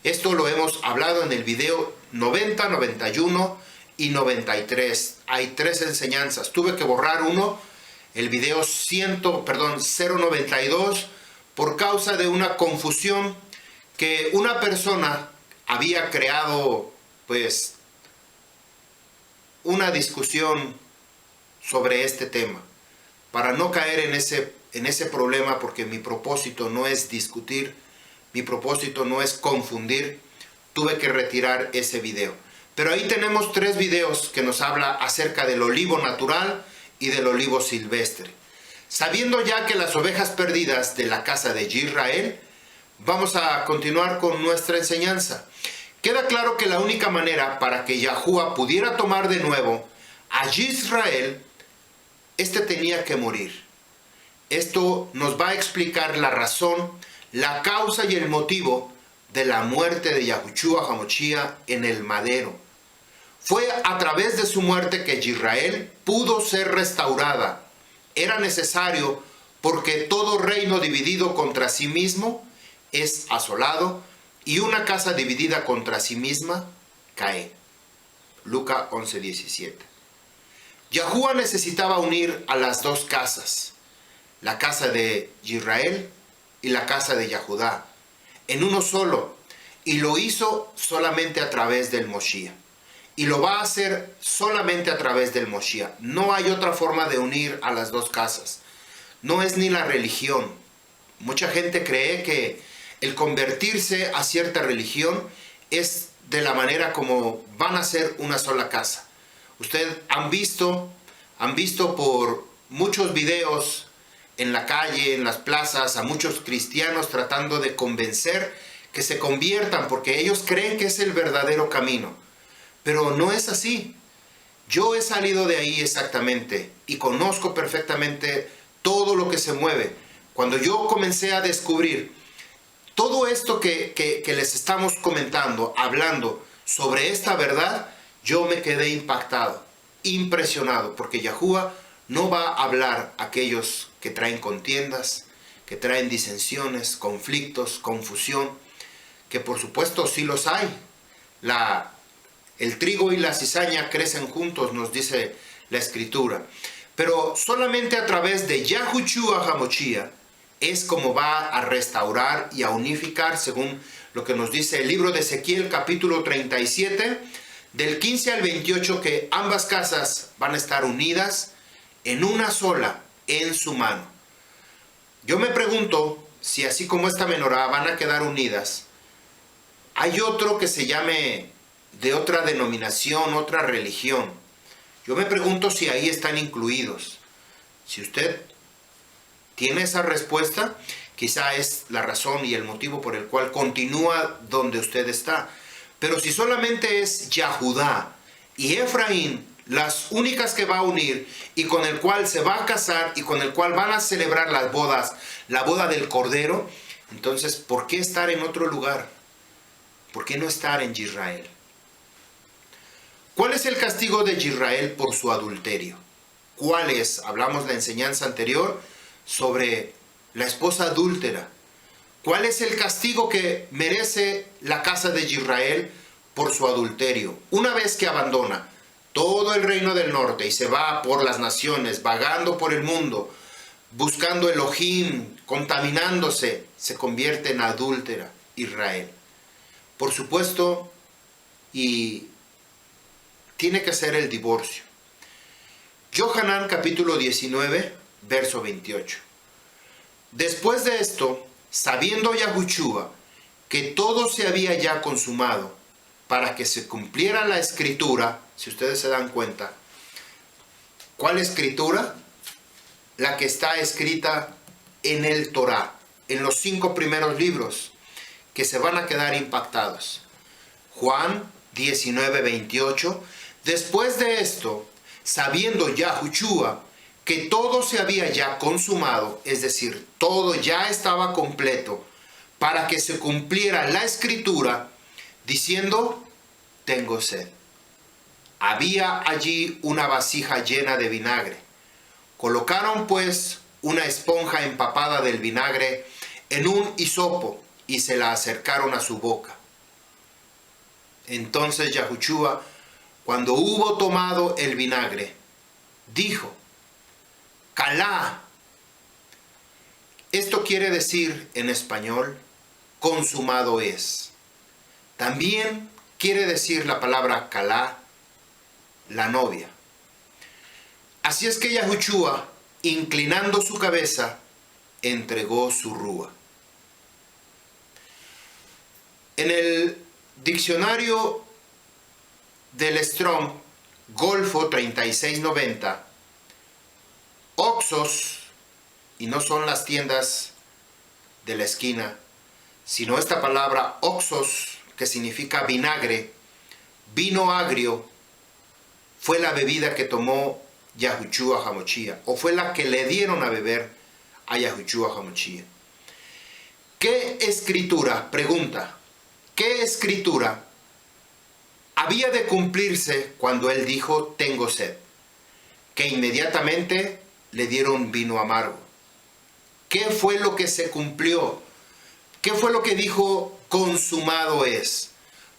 Esto lo hemos hablado en el video 90, 91 y 93. Hay 3 enseñanzas. Tuve que borrar uno, el video 092, por causa de una confusión que una persona había creado, pues, una discusión sobre este tema. Para no caer en ese problema, porque mi propósito no es discutir, mi propósito no es confundir, tuve que retirar ese video. Pero ahí tenemos 3 videos que nos habla acerca del olivo natural y del olivo silvestre. Sabiendo ya que las ovejas perdidas de la casa de Israel, vamos a continuar con nuestra enseñanza. Queda claro que la única manera para que Yahuwah pudiera tomar de nuevo a Israel, este tenía que morir. Esto nos va a explicar la razón, la causa y el motivo de la muerte de Yahushua HaMashiach en el madero. Fue a través de su muerte que Israel pudo ser restaurada. Era necesario porque todo reino dividido contra sí mismo es asolado y una casa dividida contra sí misma cae. Lucas 11:17. Yahuwah necesitaba unir a las 2 casas, la casa de Israel y la casa de Yahudá, en uno solo, y lo hizo solamente a través del Moshiach. Y lo va a hacer solamente a través del Moshiach. No hay otra forma de unir a las 2 casas. No es ni la religión. Mucha gente cree que el convertirse a cierta religión es de la manera como van a ser una sola casa. Ustedes han visto por muchos videos en la calle, en las plazas, a muchos cristianos tratando de convencer que se conviertan porque ellos creen que es el verdadero camino. Pero no es así. Yo he salido de ahí exactamente y conozco perfectamente todo lo que se mueve. Cuando yo comencé a descubrir todo esto que les estamos comentando, hablando sobre esta verdad, yo me quedé impactado, impresionado, porque Yahuwah no va a hablar a aquellos que traen contiendas, que traen disensiones, conflictos, confusión, que por supuesto sí los hay. El trigo y la cizaña crecen juntos, nos dice la Escritura. Pero solamente a través de Yahushua HaMashiach es como va a restaurar y a unificar, según lo que nos dice el libro de Ezequiel, capítulo 37, del 15 al 28, que ambas casas van a estar unidas en una sola, en su mano. Yo me pregunto si así como esta menorá van a quedar unidas, hay otro que se llame de otra denominación, otra religión. Yo me pregunto si ahí están incluidos. Si usted tiene esa respuesta, quizá es la razón y el motivo por el cual continúa donde usted está. Pero si solamente es Yahudá y Efraín, las únicas que va a unir y con el cual se va a casar y con el cual van a celebrar las bodas, la boda del Cordero, entonces, ¿por qué estar en otro lugar? ¿Por qué no estar en Israel? ¿Cuál es el castigo de Israel por su adulterio? ¿Cuál es? Hablamos la enseñanza anterior sobre la esposa adúltera. ¿Cuál es el castigo que merece la casa de Israel por su adulterio? Una vez que abandona todo el reino del norte y se va por las naciones, vagando por el mundo, buscando Elohim, contaminándose, se convierte en adúltera Israel. Por supuesto, y tiene que ser el divorcio. Yohanan capítulo 19, verso 28. Después de esto, sabiendo Yahushua que todo se había ya consumado, para que se cumpliera la escritura, si ustedes se dan cuenta, ¿cuál escritura? La que está escrita en el Torá, en los 5 primeros libros, que se van a quedar impactados. Juan 19, 28. Después de esto, sabiendo Yahushua que todo se había ya consumado, es decir, todo ya estaba completo, para que se cumpliera la escritura, diciendo, tengo sed. Había allí una vasija llena de vinagre. Colocaron pues una esponja empapada del vinagre en un hisopo y se la acercaron a su boca. Entonces Yahushua, cuando hubo tomado el vinagre, dijo, Calá. Esto quiere decir en español, consumado es. También quiere decir la palabra Calá, la novia. Así es que Yahushua, inclinando su cabeza, entregó su rúa. En el diccionario del Strong, Golfo 3690, Oxos, y no son las tiendas de la esquina, sino esta palabra Oxos, que significa vinagre, vino agrio, fue la bebida que tomó Yahushua HaMashiach, o fue la que le dieron a beber a Yahushua HaMashiach. ¿Qué escritura? Pregunta. ¿Qué escritura había de cumplirse cuando él dijo, tengo sed? Que inmediatamente le dieron vino amargo. ¿Qué fue lo que se cumplió? ¿Qué fue lo que dijo, consumado es?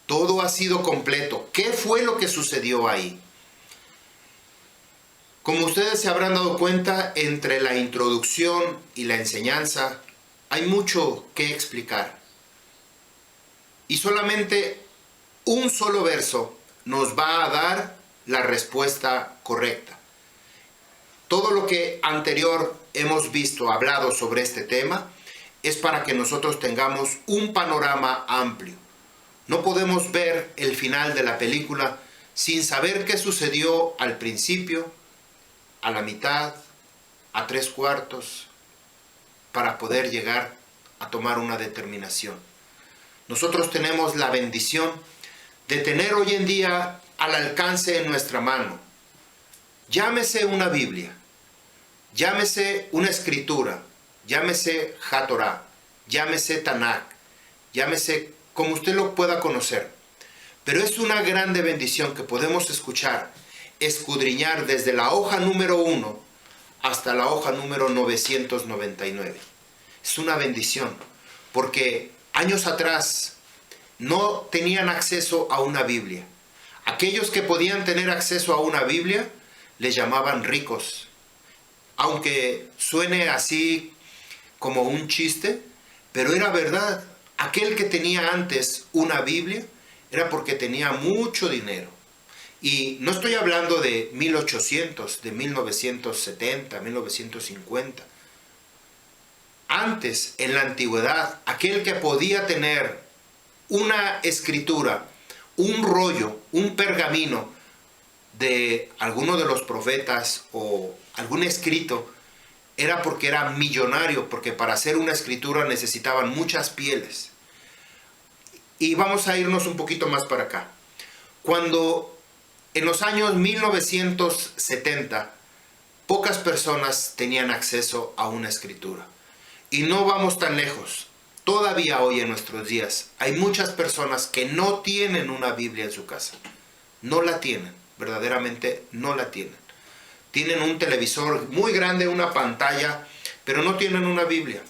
Todo ha sido completo. ¿Qué fue lo que sucedió ahí? Como ustedes se habrán dado cuenta, entre la introducción y la enseñanza hay mucho que explicar. Y solamente un solo verso nos va a dar la respuesta correcta. Todo lo que anterior hemos visto, hablado sobre este tema, es para que nosotros tengamos un panorama amplio. No podemos ver el final de la película sin saber qué sucedió al principio, a la mitad, a 3/4, para poder llegar a tomar una determinación. Nosotros tenemos la bendición de tener hoy en día al alcance en nuestra mano, llámese una Biblia, llámese una escritura, llámese Hatorá, llámese Tanakh, llámese como usted lo pueda conocer. Pero es una grande bendición que podemos escuchar, escudriñar desde la hoja número 1 hasta la hoja número 999. Es una bendición, porque años atrás no tenían acceso a una Biblia. Aquellos que podían tener acceso a una Biblia les llamaban ricos. Aunque suene así como un chiste, pero era verdad. Aquel que tenía antes una Biblia era porque tenía mucho dinero. Y no estoy hablando de 1800, de 1970, 1950. Antes, en la antigüedad, aquel que podía tener una escritura, un rollo, un pergamino de alguno de los profetas o algún escrito, era porque era millonario, porque para hacer una escritura necesitaban muchas pieles. Y vamos a irnos un poquito más para acá. Cuando en los años 1970, pocas personas tenían acceso a una escritura. Y no vamos tan lejos. Todavía hoy en nuestros días hay muchas personas que no tienen una Biblia en su casa. No la tienen, verdaderamente no la tienen. Tienen un televisor muy grande, una pantalla, pero no tienen una Biblia.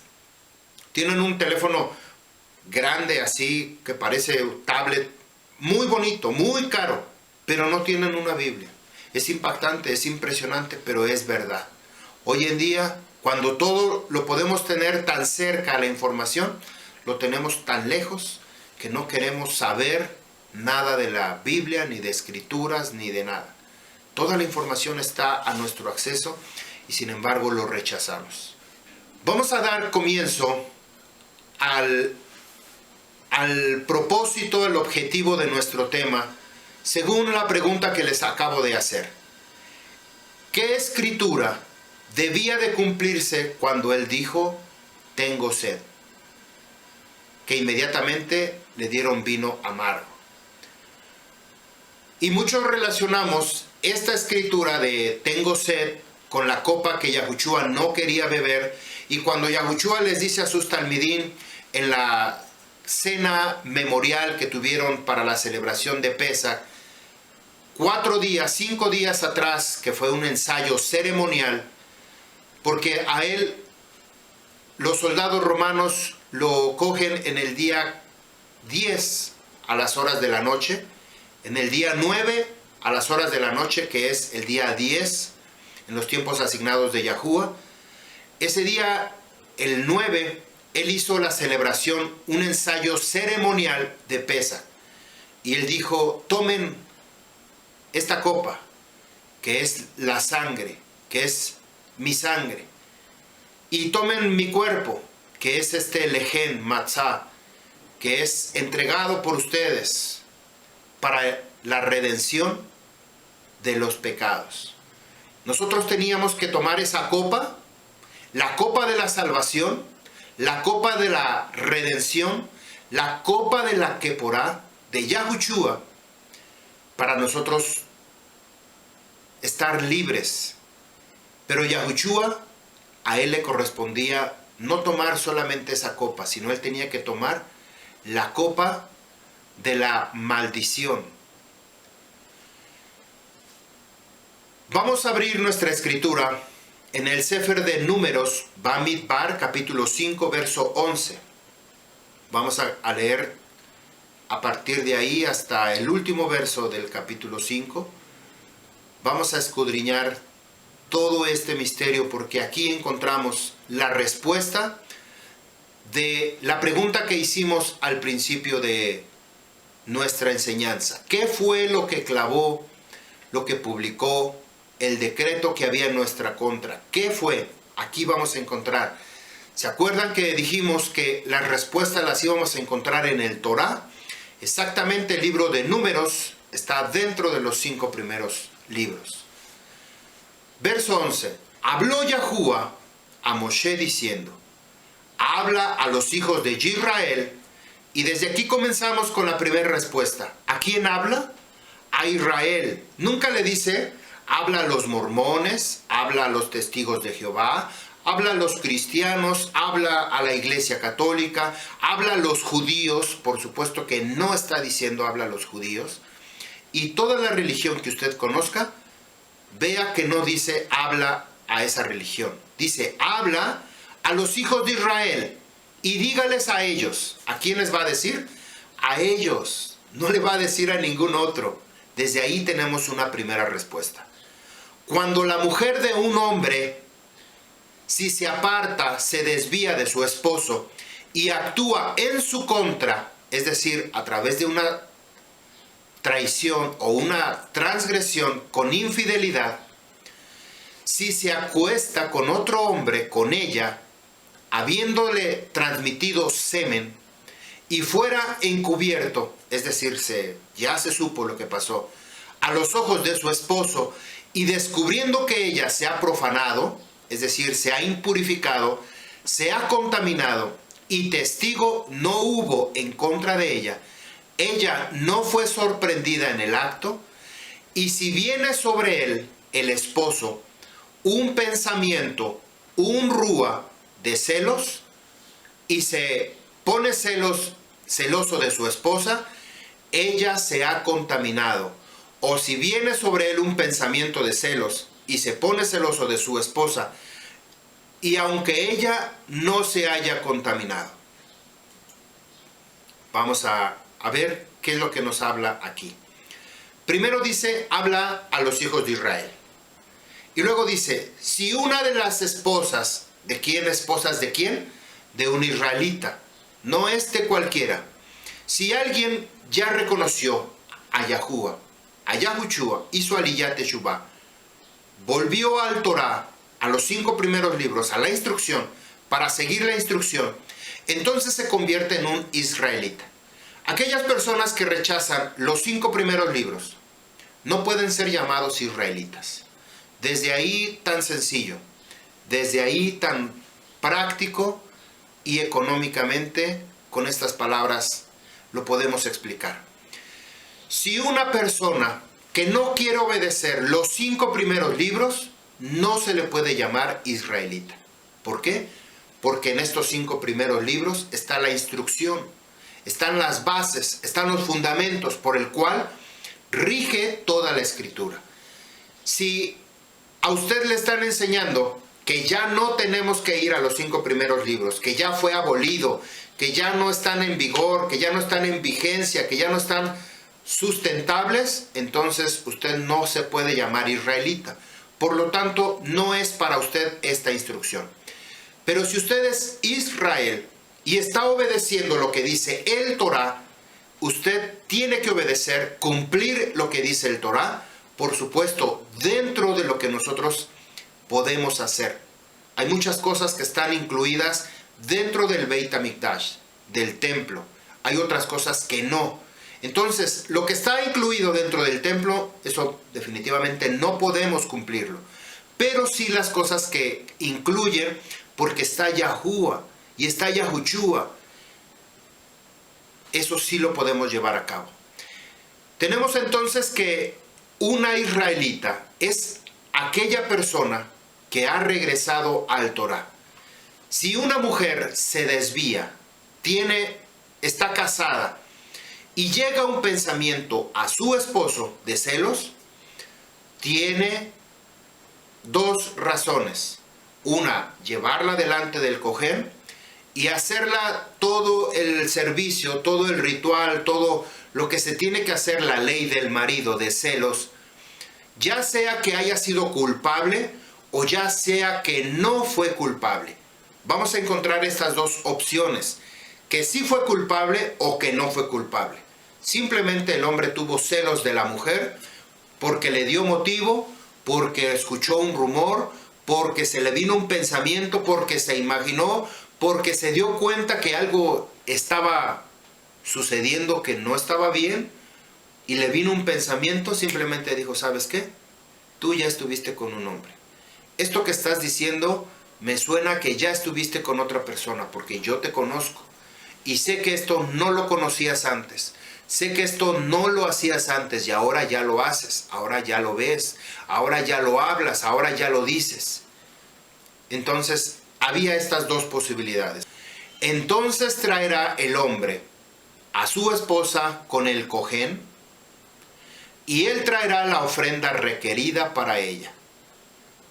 Tienen un teléfono grande así, que parece un tablet, muy bonito, muy caro, pero no tienen una Biblia. Es impactante, es impresionante, pero es verdad. Hoy en día, cuando todo lo podemos tener tan cerca a la información, lo tenemos tan lejos que no queremos saber nada de la Biblia, ni de escrituras, ni de nada. Toda la información está a nuestro acceso y sin embargo lo rechazamos. Vamos a dar comienzo al propósito, el objetivo de nuestro tema, según la pregunta que les acabo de hacer. ¿Qué escritura debía de cumplirse cuando él dijo, tengo sed? Que inmediatamente le dieron vino amargo. Y muchos relacionamos esta escritura de tengo sed con la copa que Yahushua no quería beber, y cuando Yahushua les dice a sus talmidín en la cena memorial que tuvieron para la celebración de Pesach, 5 días atrás, que fue un ensayo ceremonial, porque a él los soldados romanos lo cogen en el día 10 a las horas de la noche, en el día 9 a las horas de la noche, que es el día 10, en los tiempos asignados de Yahuwah. Ese día, el 9, él hizo la celebración, un ensayo ceremonial de Pesach. Y él dijo, tomen esta copa, que es la sangre, que es mi sangre. Y tomen mi cuerpo, que es este lején, matzah, que es entregado por ustedes para la redención de los pecados. Nosotros teníamos que tomar esa copa, la copa de la salvación, la copa de la redención, la copa de la Keporá, de Yahushua, para nosotros estar libres. Pero Yahushua, a él le correspondía no tomar solamente esa copa, sino él tenía que tomar la copa de la maldición. Vamos a abrir nuestra escritura en el Sefer de Números, Bamidbar, capítulo 5, verso 11. Vamos a leer a partir de ahí hasta el último verso del capítulo 5. Vamos a escudriñar todo este misterio, porque aquí encontramos la respuesta de la pregunta que hicimos al principio de nuestra enseñanza. ¿Qué fue lo que clavó, lo que publicó, el decreto que había en nuestra contra? ¿Qué fue? Aquí vamos a encontrar. ¿Se acuerdan que dijimos que las respuestas las íbamos a encontrar en el Torá? Exactamente, el libro de Números está dentro de los 5 primeros libros. Verso 11. Habló Yahuwah a Moshe diciendo, habla a los hijos de Israel. Y desde aquí comenzamos con la primera respuesta. ¿A quién habla? A Israel. Nunca le dice, habla a los mormones, habla a los testigos de Jehová, habla a los cristianos, habla a la iglesia católica, habla a los judíos. Por supuesto que no está diciendo habla a los judíos. Y toda la religión que usted conozca, vea que no dice habla a esa religión. Dice habla a los hijos de Israel y dígales a ellos. ¿A quiénes va a decir? a ellos, no le va a decir a ningún otro. Desde ahí tenemos una primera respuesta. Cuando la mujer de un hombre, si se aparta, se desvía de su esposo y actúa en su contra, es decir, a través de una traición o una transgresión con infidelidad, si se acuesta con otro hombre, con ella, habiéndole transmitido semen, y fuera encubierto, es decir, ya se supo lo que pasó, a los ojos de su esposo, y descubriendo que ella se ha profanado, es decir, se ha impurificado, se ha contaminado, y testigo no hubo en contra de ella, ella no fue sorprendida en el acto, y si viene sobre él, el esposo, un pensamiento, un rúa de celos, y se pone celoso de su esposa, ella se ha contaminado. O si viene sobre él un pensamiento de celos y se pone celoso de su esposa, y aunque ella no se haya contaminado. Vamos a ver qué es lo que nos habla aquí. Primero dice, habla a los hijos de Israel. Y luego dice, si una de las esposas, ¿de quién? ¿Esposas de quién? De un israelita. No es de cualquiera. Si alguien ya reconoció a Yahushua, hizo aliyat teshuvah, volvió al Torah, a los 5 primeros libros, a la instrucción, para seguir la instrucción, entonces se convierte en un israelita. Aquellas personas que rechazan los 5 primeros libros no pueden ser llamados israelitas. Desde ahí tan sencillo, desde ahí tan práctico y económicamente, con estas palabras lo podemos explicar. Si una persona que no quiere obedecer los 5 primeros libros, no se le puede llamar israelita. ¿Por qué? Porque en estos 5 primeros libros está la instrucción, están las bases, están los fundamentos por el cual rige toda la escritura. Si a usted le están enseñando que ya no tenemos que ir a los 5 primeros libros, que ya fue abolido, que ya no están en vigor, que ya no están en vigencia, que ya no están sustentables, entonces usted no se puede llamar israelita. Por lo tanto, no es para usted esta instrucción. Pero si usted es Israel y está obedeciendo lo que dice el Torah, usted tiene que obedecer, cumplir lo que dice el Torah, por supuesto, dentro de lo que nosotros podemos hacer. Hay muchas cosas que están incluidas dentro del Beit HaMikdash, del templo. Hay otras cosas que no. Entonces, lo que está incluido dentro del templo, eso definitivamente no podemos cumplirlo. Pero sí las cosas que incluyen, porque está Yahuwah y está Yahushua, eso sí lo podemos llevar a cabo. Tenemos entonces que una israelita es aquella persona que ha regresado al Torah. Si una mujer se desvía, está casada, y llega un pensamiento a su esposo de celos, tiene 2 razones. Una, llevarla delante del Cohen y hacerla todo el servicio, todo el ritual, todo lo que se tiene que hacer, la ley del marido de celos, ya sea que haya sido culpable o ya sea que no fue culpable. Vamos a encontrar estas 2 opciones, que sí fue culpable o que no fue culpable. Simplemente el hombre tuvo celos de la mujer porque le dio motivo, porque escuchó un rumor, porque se le vino un pensamiento, porque se imaginó, porque se dio cuenta que algo estaba sucediendo que no estaba bien y le vino un pensamiento, simplemente dijo, ¿sabes qué? Tú ya estuviste con un hombre. Esto que estás diciendo me suena que ya estuviste con otra persona porque yo te conozco y sé que esto no lo conocías antes. Sé que esto no lo hacías antes y ahora ya lo haces, ahora ya lo ves, ahora ya lo hablas, ahora ya lo dices. Entonces, había estas 2 posibilidades. Entonces traerá el hombre a su esposa con el Cohen y él traerá la ofrenda requerida para ella.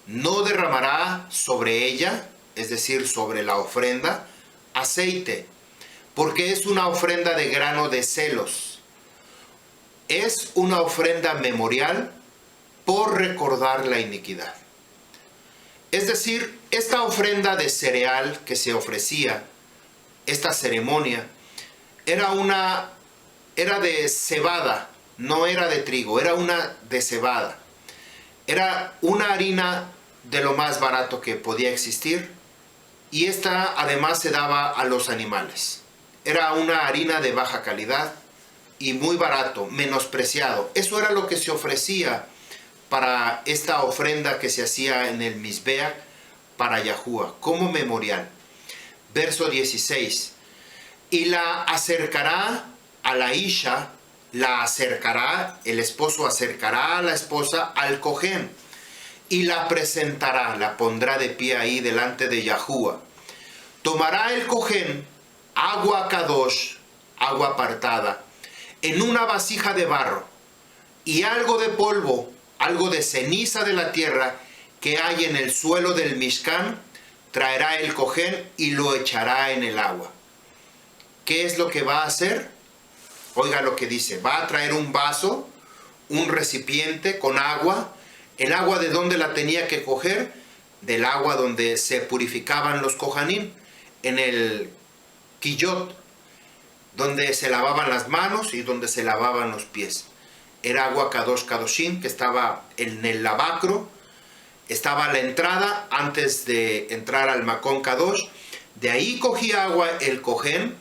No derramará sobre ella, es decir, sobre la ofrenda, aceite, porque es una ofrenda de grano de celos. Es una ofrenda memorial por recordar la iniquidad. Es decir, esta ofrenda de cereal que se ofrecía, esta ceremonia, era de cebada, no era de trigo, era una de cebada. Era una harina de lo más barato que podía existir, y esta además se daba a los animales. Era una harina de baja calidad y muy barato, menospreciado. Eso era lo que se ofrecía para esta ofrenda que se hacía en el Mizbeach para Yahuwah, como memorial. Verso 16. Y la acercará a la isha, la acercará, el esposo acercará a la esposa al Cohen, y la presentará, la pondrá de pie ahí delante de Yahuwah. Tomará el Cohen agua kadosh, agua apartada, en una vasija de barro, y algo de polvo, algo de ceniza de la tierra que hay en el suelo del Mishkan, traerá el Cohen y lo echará en el agua. ¿Qué es lo que va a hacer? Oiga lo que dice, va a traer un vaso, un recipiente con agua. ¿El agua de dónde la tenía que coger? Del agua donde se purificaban los Kohanim, en el Quillot, donde se lavaban las manos y donde se lavaban los pies. Era agua Kadosh Kadoshim, que estaba en el lavacro, estaba a la entrada antes de entrar al Makon Kadosh. De ahí cogía agua el Cohen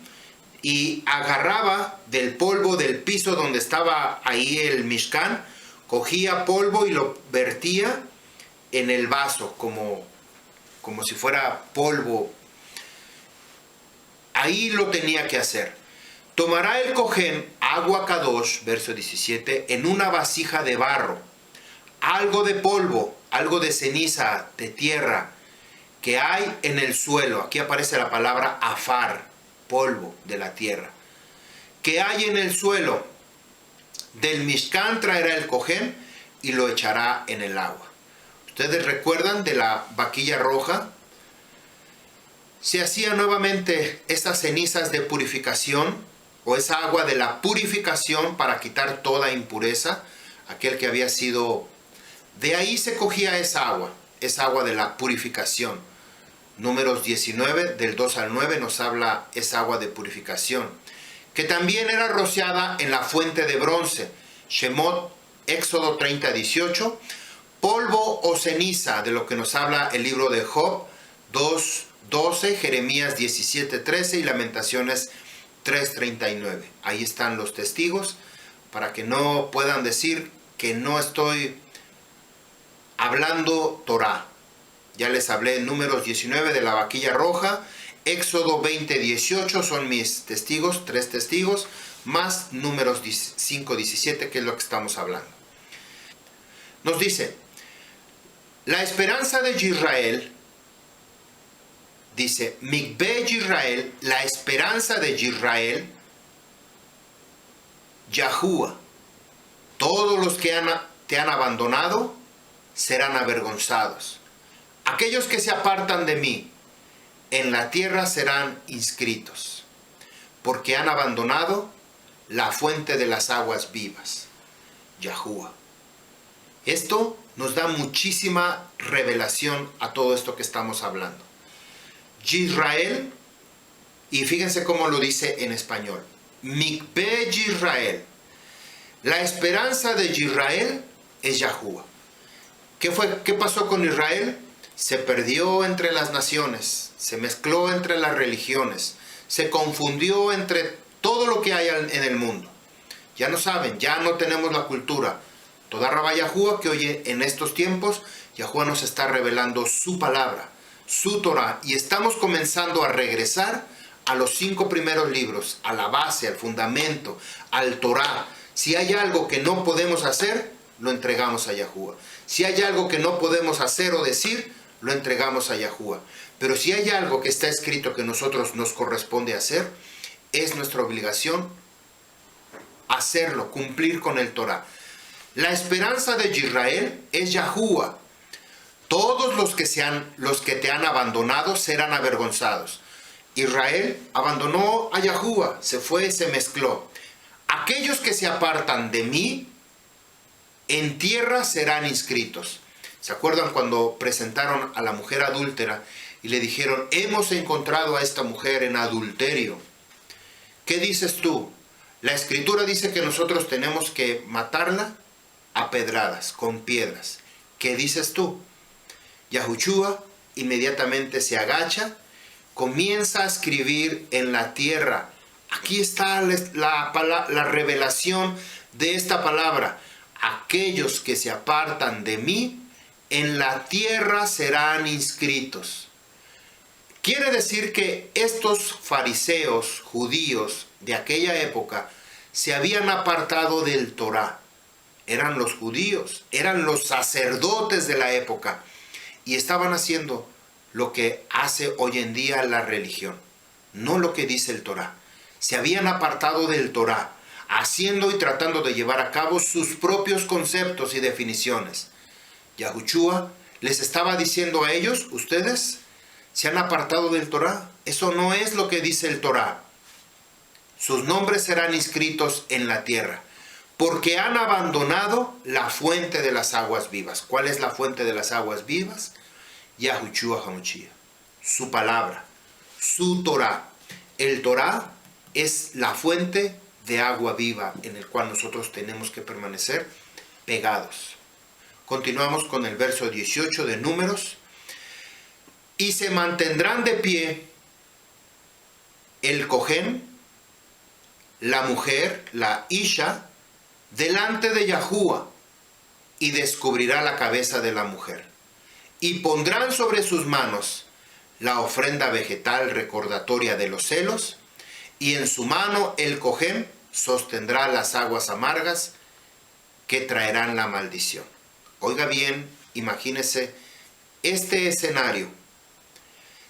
y agarraba del polvo del piso donde estaba ahí el Mishkan, cogía polvo y lo vertía en el vaso como si fuera polvo. Ahí lo tenía que hacer. Tomará el Cohen agua Kadosh, verso 17, en una vasija de barro, algo de polvo, algo de ceniza, de tierra, que hay en el suelo. Aquí aparece la palabra afar, polvo de la tierra. Que hay en el suelo del Mishkan traerá el Cohen y lo echará en el agua. ¿Ustedes recuerdan de la vaquilla roja? Se hacían nuevamente estas cenizas de purificación, o esa agua de la purificación para quitar toda impureza, aquel que había sido... De ahí se cogía esa agua de la purificación. Números 19, del 2 al 9, nos habla esa agua de purificación, que también era rociada en la fuente de bronce. Shemot, Éxodo 30, 18, polvo o ceniza, de lo que nos habla el libro de Job 2, 12, Jeremías 17, 13 y Lamentaciones 3, 39. Ahí están los testigos para que no puedan decir que no estoy hablando Torah. Ya les hablé en Números 19 de la vaquilla roja, Éxodo 20, 18 son mis testigos, 3 testigos, más Números 5, 17, que es lo que estamos hablando. Nos dice, la esperanza de Israel, dice, Mikbe Israel, la esperanza de Israel, Yahuwah, todos los que te han abandonado serán avergonzados. Aquellos que se apartan de mí en la tierra serán inscritos, porque han abandonado la fuente de las aguas vivas, Yahuwah. Esto nos da muchísima revelación a todo esto que estamos hablando. Israel, y fíjense cómo lo dice en español, Mikbe Israel, la esperanza de Israel es Yahuwah. ¿Qué pasó con Israel? Se perdió entre las naciones, se mezcló entre las religiones, se confundió entre todo lo que hay en el mundo. Ya no saben, ya no tenemos la cultura. Toda Rabá Yahuwah, que hoy en estos tiempos, Yahuwah nos está revelando su palabra, su Torah, y estamos comenzando a regresar a los 5 primeros libros, a la base, al fundamento, al Torah. Si hay algo que no podemos hacer, lo entregamos a Yahuwah. Si hay algo que no podemos hacer o decir, lo entregamos a Yahuwah. Pero si hay algo que está escrito que nosotros nos corresponde hacer, es nuestra obligación hacerlo, cumplir con el Torah. La esperanza de Israel es Yahuwah. Todos los que te han abandonado serán avergonzados. Israel abandonó a Yahuwah, se fue, se mezcló. Aquellos que se apartan de mí, en tierra serán inscritos. ¿Se acuerdan cuando presentaron a la mujer adúltera y le dijeron, hemos encontrado a esta mujer en adulterio? ¿Qué dices tú? La escritura dice que nosotros tenemos que matarla a pedradas, con piedras. ¿Qué dices tú? Yahushua inmediatamente se agacha, comienza a escribir en la tierra. Aquí está la revelación de esta palabra. Aquellos que se apartan de mí, en la tierra serán inscritos. Quiere decir que estos fariseos judíos de aquella época se habían apartado del Torá. Eran los judíos, eran los sacerdotes de la época y estaban haciendo lo que hace hoy en día la religión, no lo que dice el Torá. Se habían apartado del Torá, haciendo y tratando de llevar a cabo sus propios conceptos y definiciones. Yahushua les estaba diciendo a ellos, ustedes se han apartado del Torá. Eso no es lo que dice el Torá. Sus nombres serán inscritos en la tierra, porque han abandonado la fuente de las aguas vivas. ¿Cuál es la fuente de las aguas vivas? Yahushua HaMashiach, su palabra, su Torá. El Torá es la fuente de agua viva en el cual nosotros tenemos que permanecer pegados. Continuamos con el verso 18 de Números. Y se mantendrán de pie el Cohen, la mujer, la Isha, delante de Yahuwah, y descubrirá la cabeza de la mujer. Y pondrán sobre sus manos la ofrenda vegetal recordatoria de los celos, y en su mano el Cohen sostendrá las aguas amargas que traerán la maldición. Oiga bien, imagínese este escenario.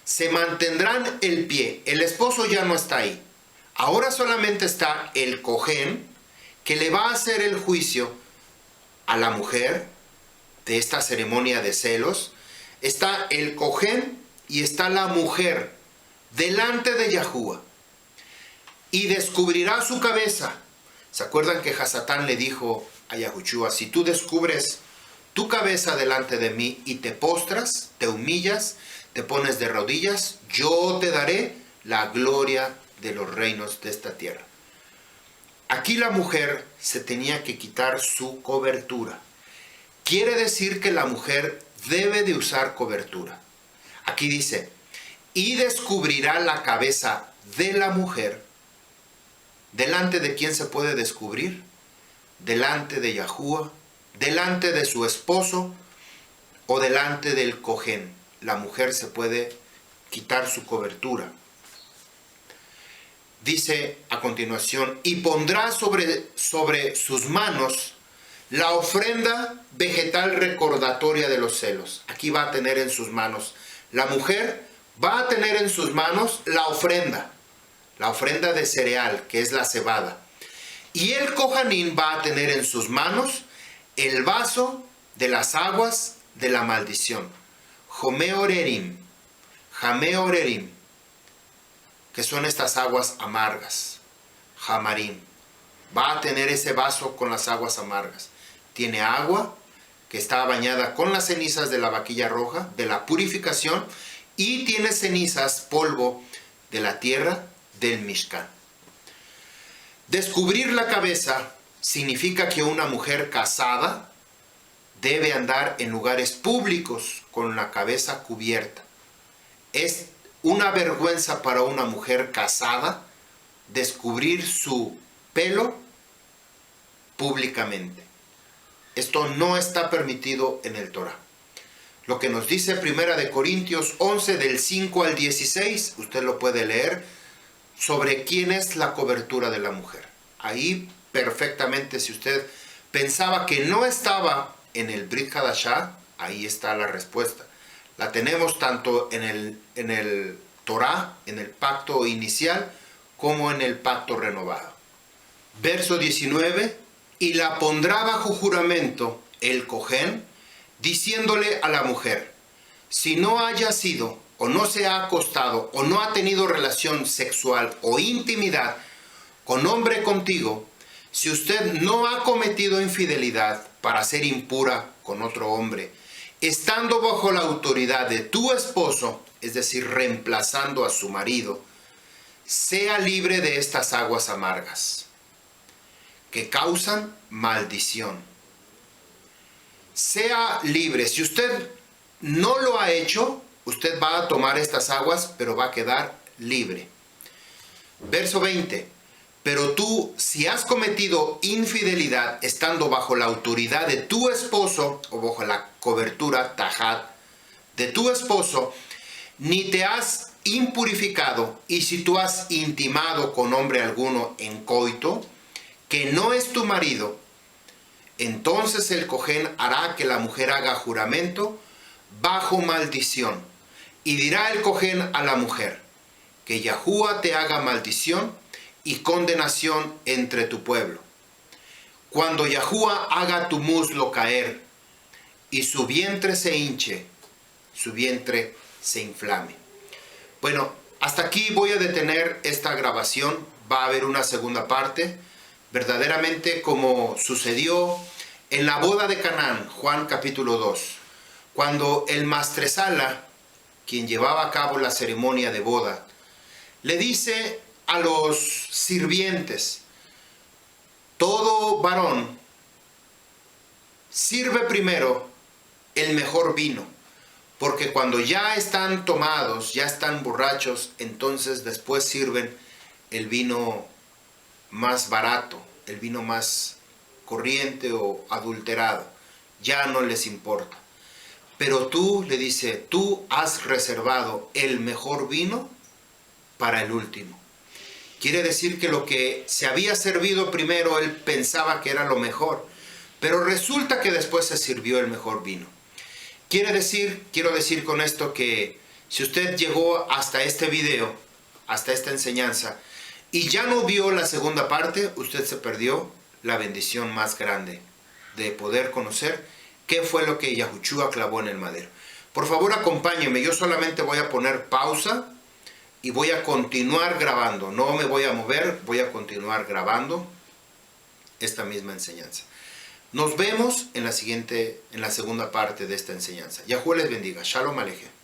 Se mantendrán el pie. El esposo ya no está ahí. Ahora solamente está el Cohen, que le va a hacer el juicio a la mujer de esta ceremonia de celos. Está el Cohen y está la mujer delante de Yahuwah. Y descubrirá su cabeza. ¿Se acuerdan que Hasatán le dijo a Yahushua, si tú descubres tu cabeza delante de mí y te postras, te humillas, te pones de rodillas, yo te daré la gloria de los reinos de esta tierra? Aquí la mujer se tenía que quitar su cobertura. Quiere decir que la mujer debe de usar cobertura. Aquí dice, y descubrirá la cabeza de la mujer. ¿Delante de quién se puede descubrir? Delante de Yahuwah, delante de su esposo o delante del Cohen. La mujer se puede quitar su cobertura. Dice a continuación, y pondrá sobre sus manos la ofrenda vegetal recordatoria de los celos. Aquí va a tener en sus manos, la mujer va a tener en sus manos la ofrenda de cereal, que es la cebada. Y el Cohanín va a tener en sus manos el vaso de las aguas de la maldición. Jomeorerim, Jameorerim, que son estas aguas amargas. Jamarim, va a tener ese vaso con las aguas amargas. Tiene agua que está bañada con las cenizas de la vaquilla roja, de la purificación, y tiene cenizas, polvo de la tierra del Mishkan. Descubrir la cabeza significa que una mujer casada debe andar en lugares públicos con la cabeza cubierta. Es una vergüenza para una mujer casada descubrir su pelo públicamente. Esto no está permitido en el Torá. Lo que nos dice 1 Corintios 11 del 5 al 16, usted lo puede leer, sobre quién es la cobertura de la mujer. Ahí perfectamente, si usted pensaba que no estaba en el Brit Hadashah, ahí está la respuesta. La tenemos tanto en el Torá, en el pacto inicial, como en el pacto renovado. Verso 19, y la pondrá bajo juramento el Cohen, diciéndole a la mujer, si no haya sido o no se ha acostado o no ha tenido relación sexual o intimidad con hombre contigo, si usted no ha cometido infidelidad para ser impura con otro hombre, estando bajo la autoridad de tu esposo, es decir, reemplazando a su marido, sea libre de estas aguas amargas que causan maldición. Sea libre. Si usted no lo ha hecho, usted va a tomar estas aguas, pero va a quedar libre. Verso 20. Pero tú, si has cometido infidelidad estando bajo la autoridad de tu esposo, o bajo la cobertura, tajad, de tu esposo, ni te has impurificado, y si tú has intimado con hombre alguno en coito, que no es tu marido, entonces el cojén hará que la mujer haga juramento bajo maldición. Y dirá el cojén a la mujer, que Yahuwah te haga maldición y condenación entre tu pueblo. Cuando Yahuwah haga tu muslo caer y su vientre se hinche, su vientre se inflame. Bueno, hasta aquí voy a detener esta grabación. Va a haber una segunda parte, verdaderamente como sucedió en la boda de Canaán, Juan capítulo 2, cuando el mastresala, quien llevaba a cabo la ceremonia de boda, le dice a los sirvientes: todo varón sirve primero el mejor vino, porque cuando ya están tomados, ya están borrachos, entonces después sirven el vino más barato, el vino más corriente o adulterado. Ya no les importa. Pero tú, le dice, tú has reservado el mejor vino para el último. Quiere decir que lo que se había servido primero, él pensaba que era lo mejor, pero resulta que después se sirvió el mejor vino. Quiero decir con esto que si usted llegó hasta este video, hasta esta enseñanza, y ya no vio la segunda parte, usted se perdió la bendición más grande de poder conocer qué fue lo que Yahushua clavó en el madero. Por favor, acompáñeme. Yo solamente voy a poner pausa y voy a continuar grabando. No me voy a mover, voy a continuar grabando esta misma enseñanza. Nos vemos en la segunda parte de esta enseñanza. Yahuwah les bendiga. Shalom Alejem.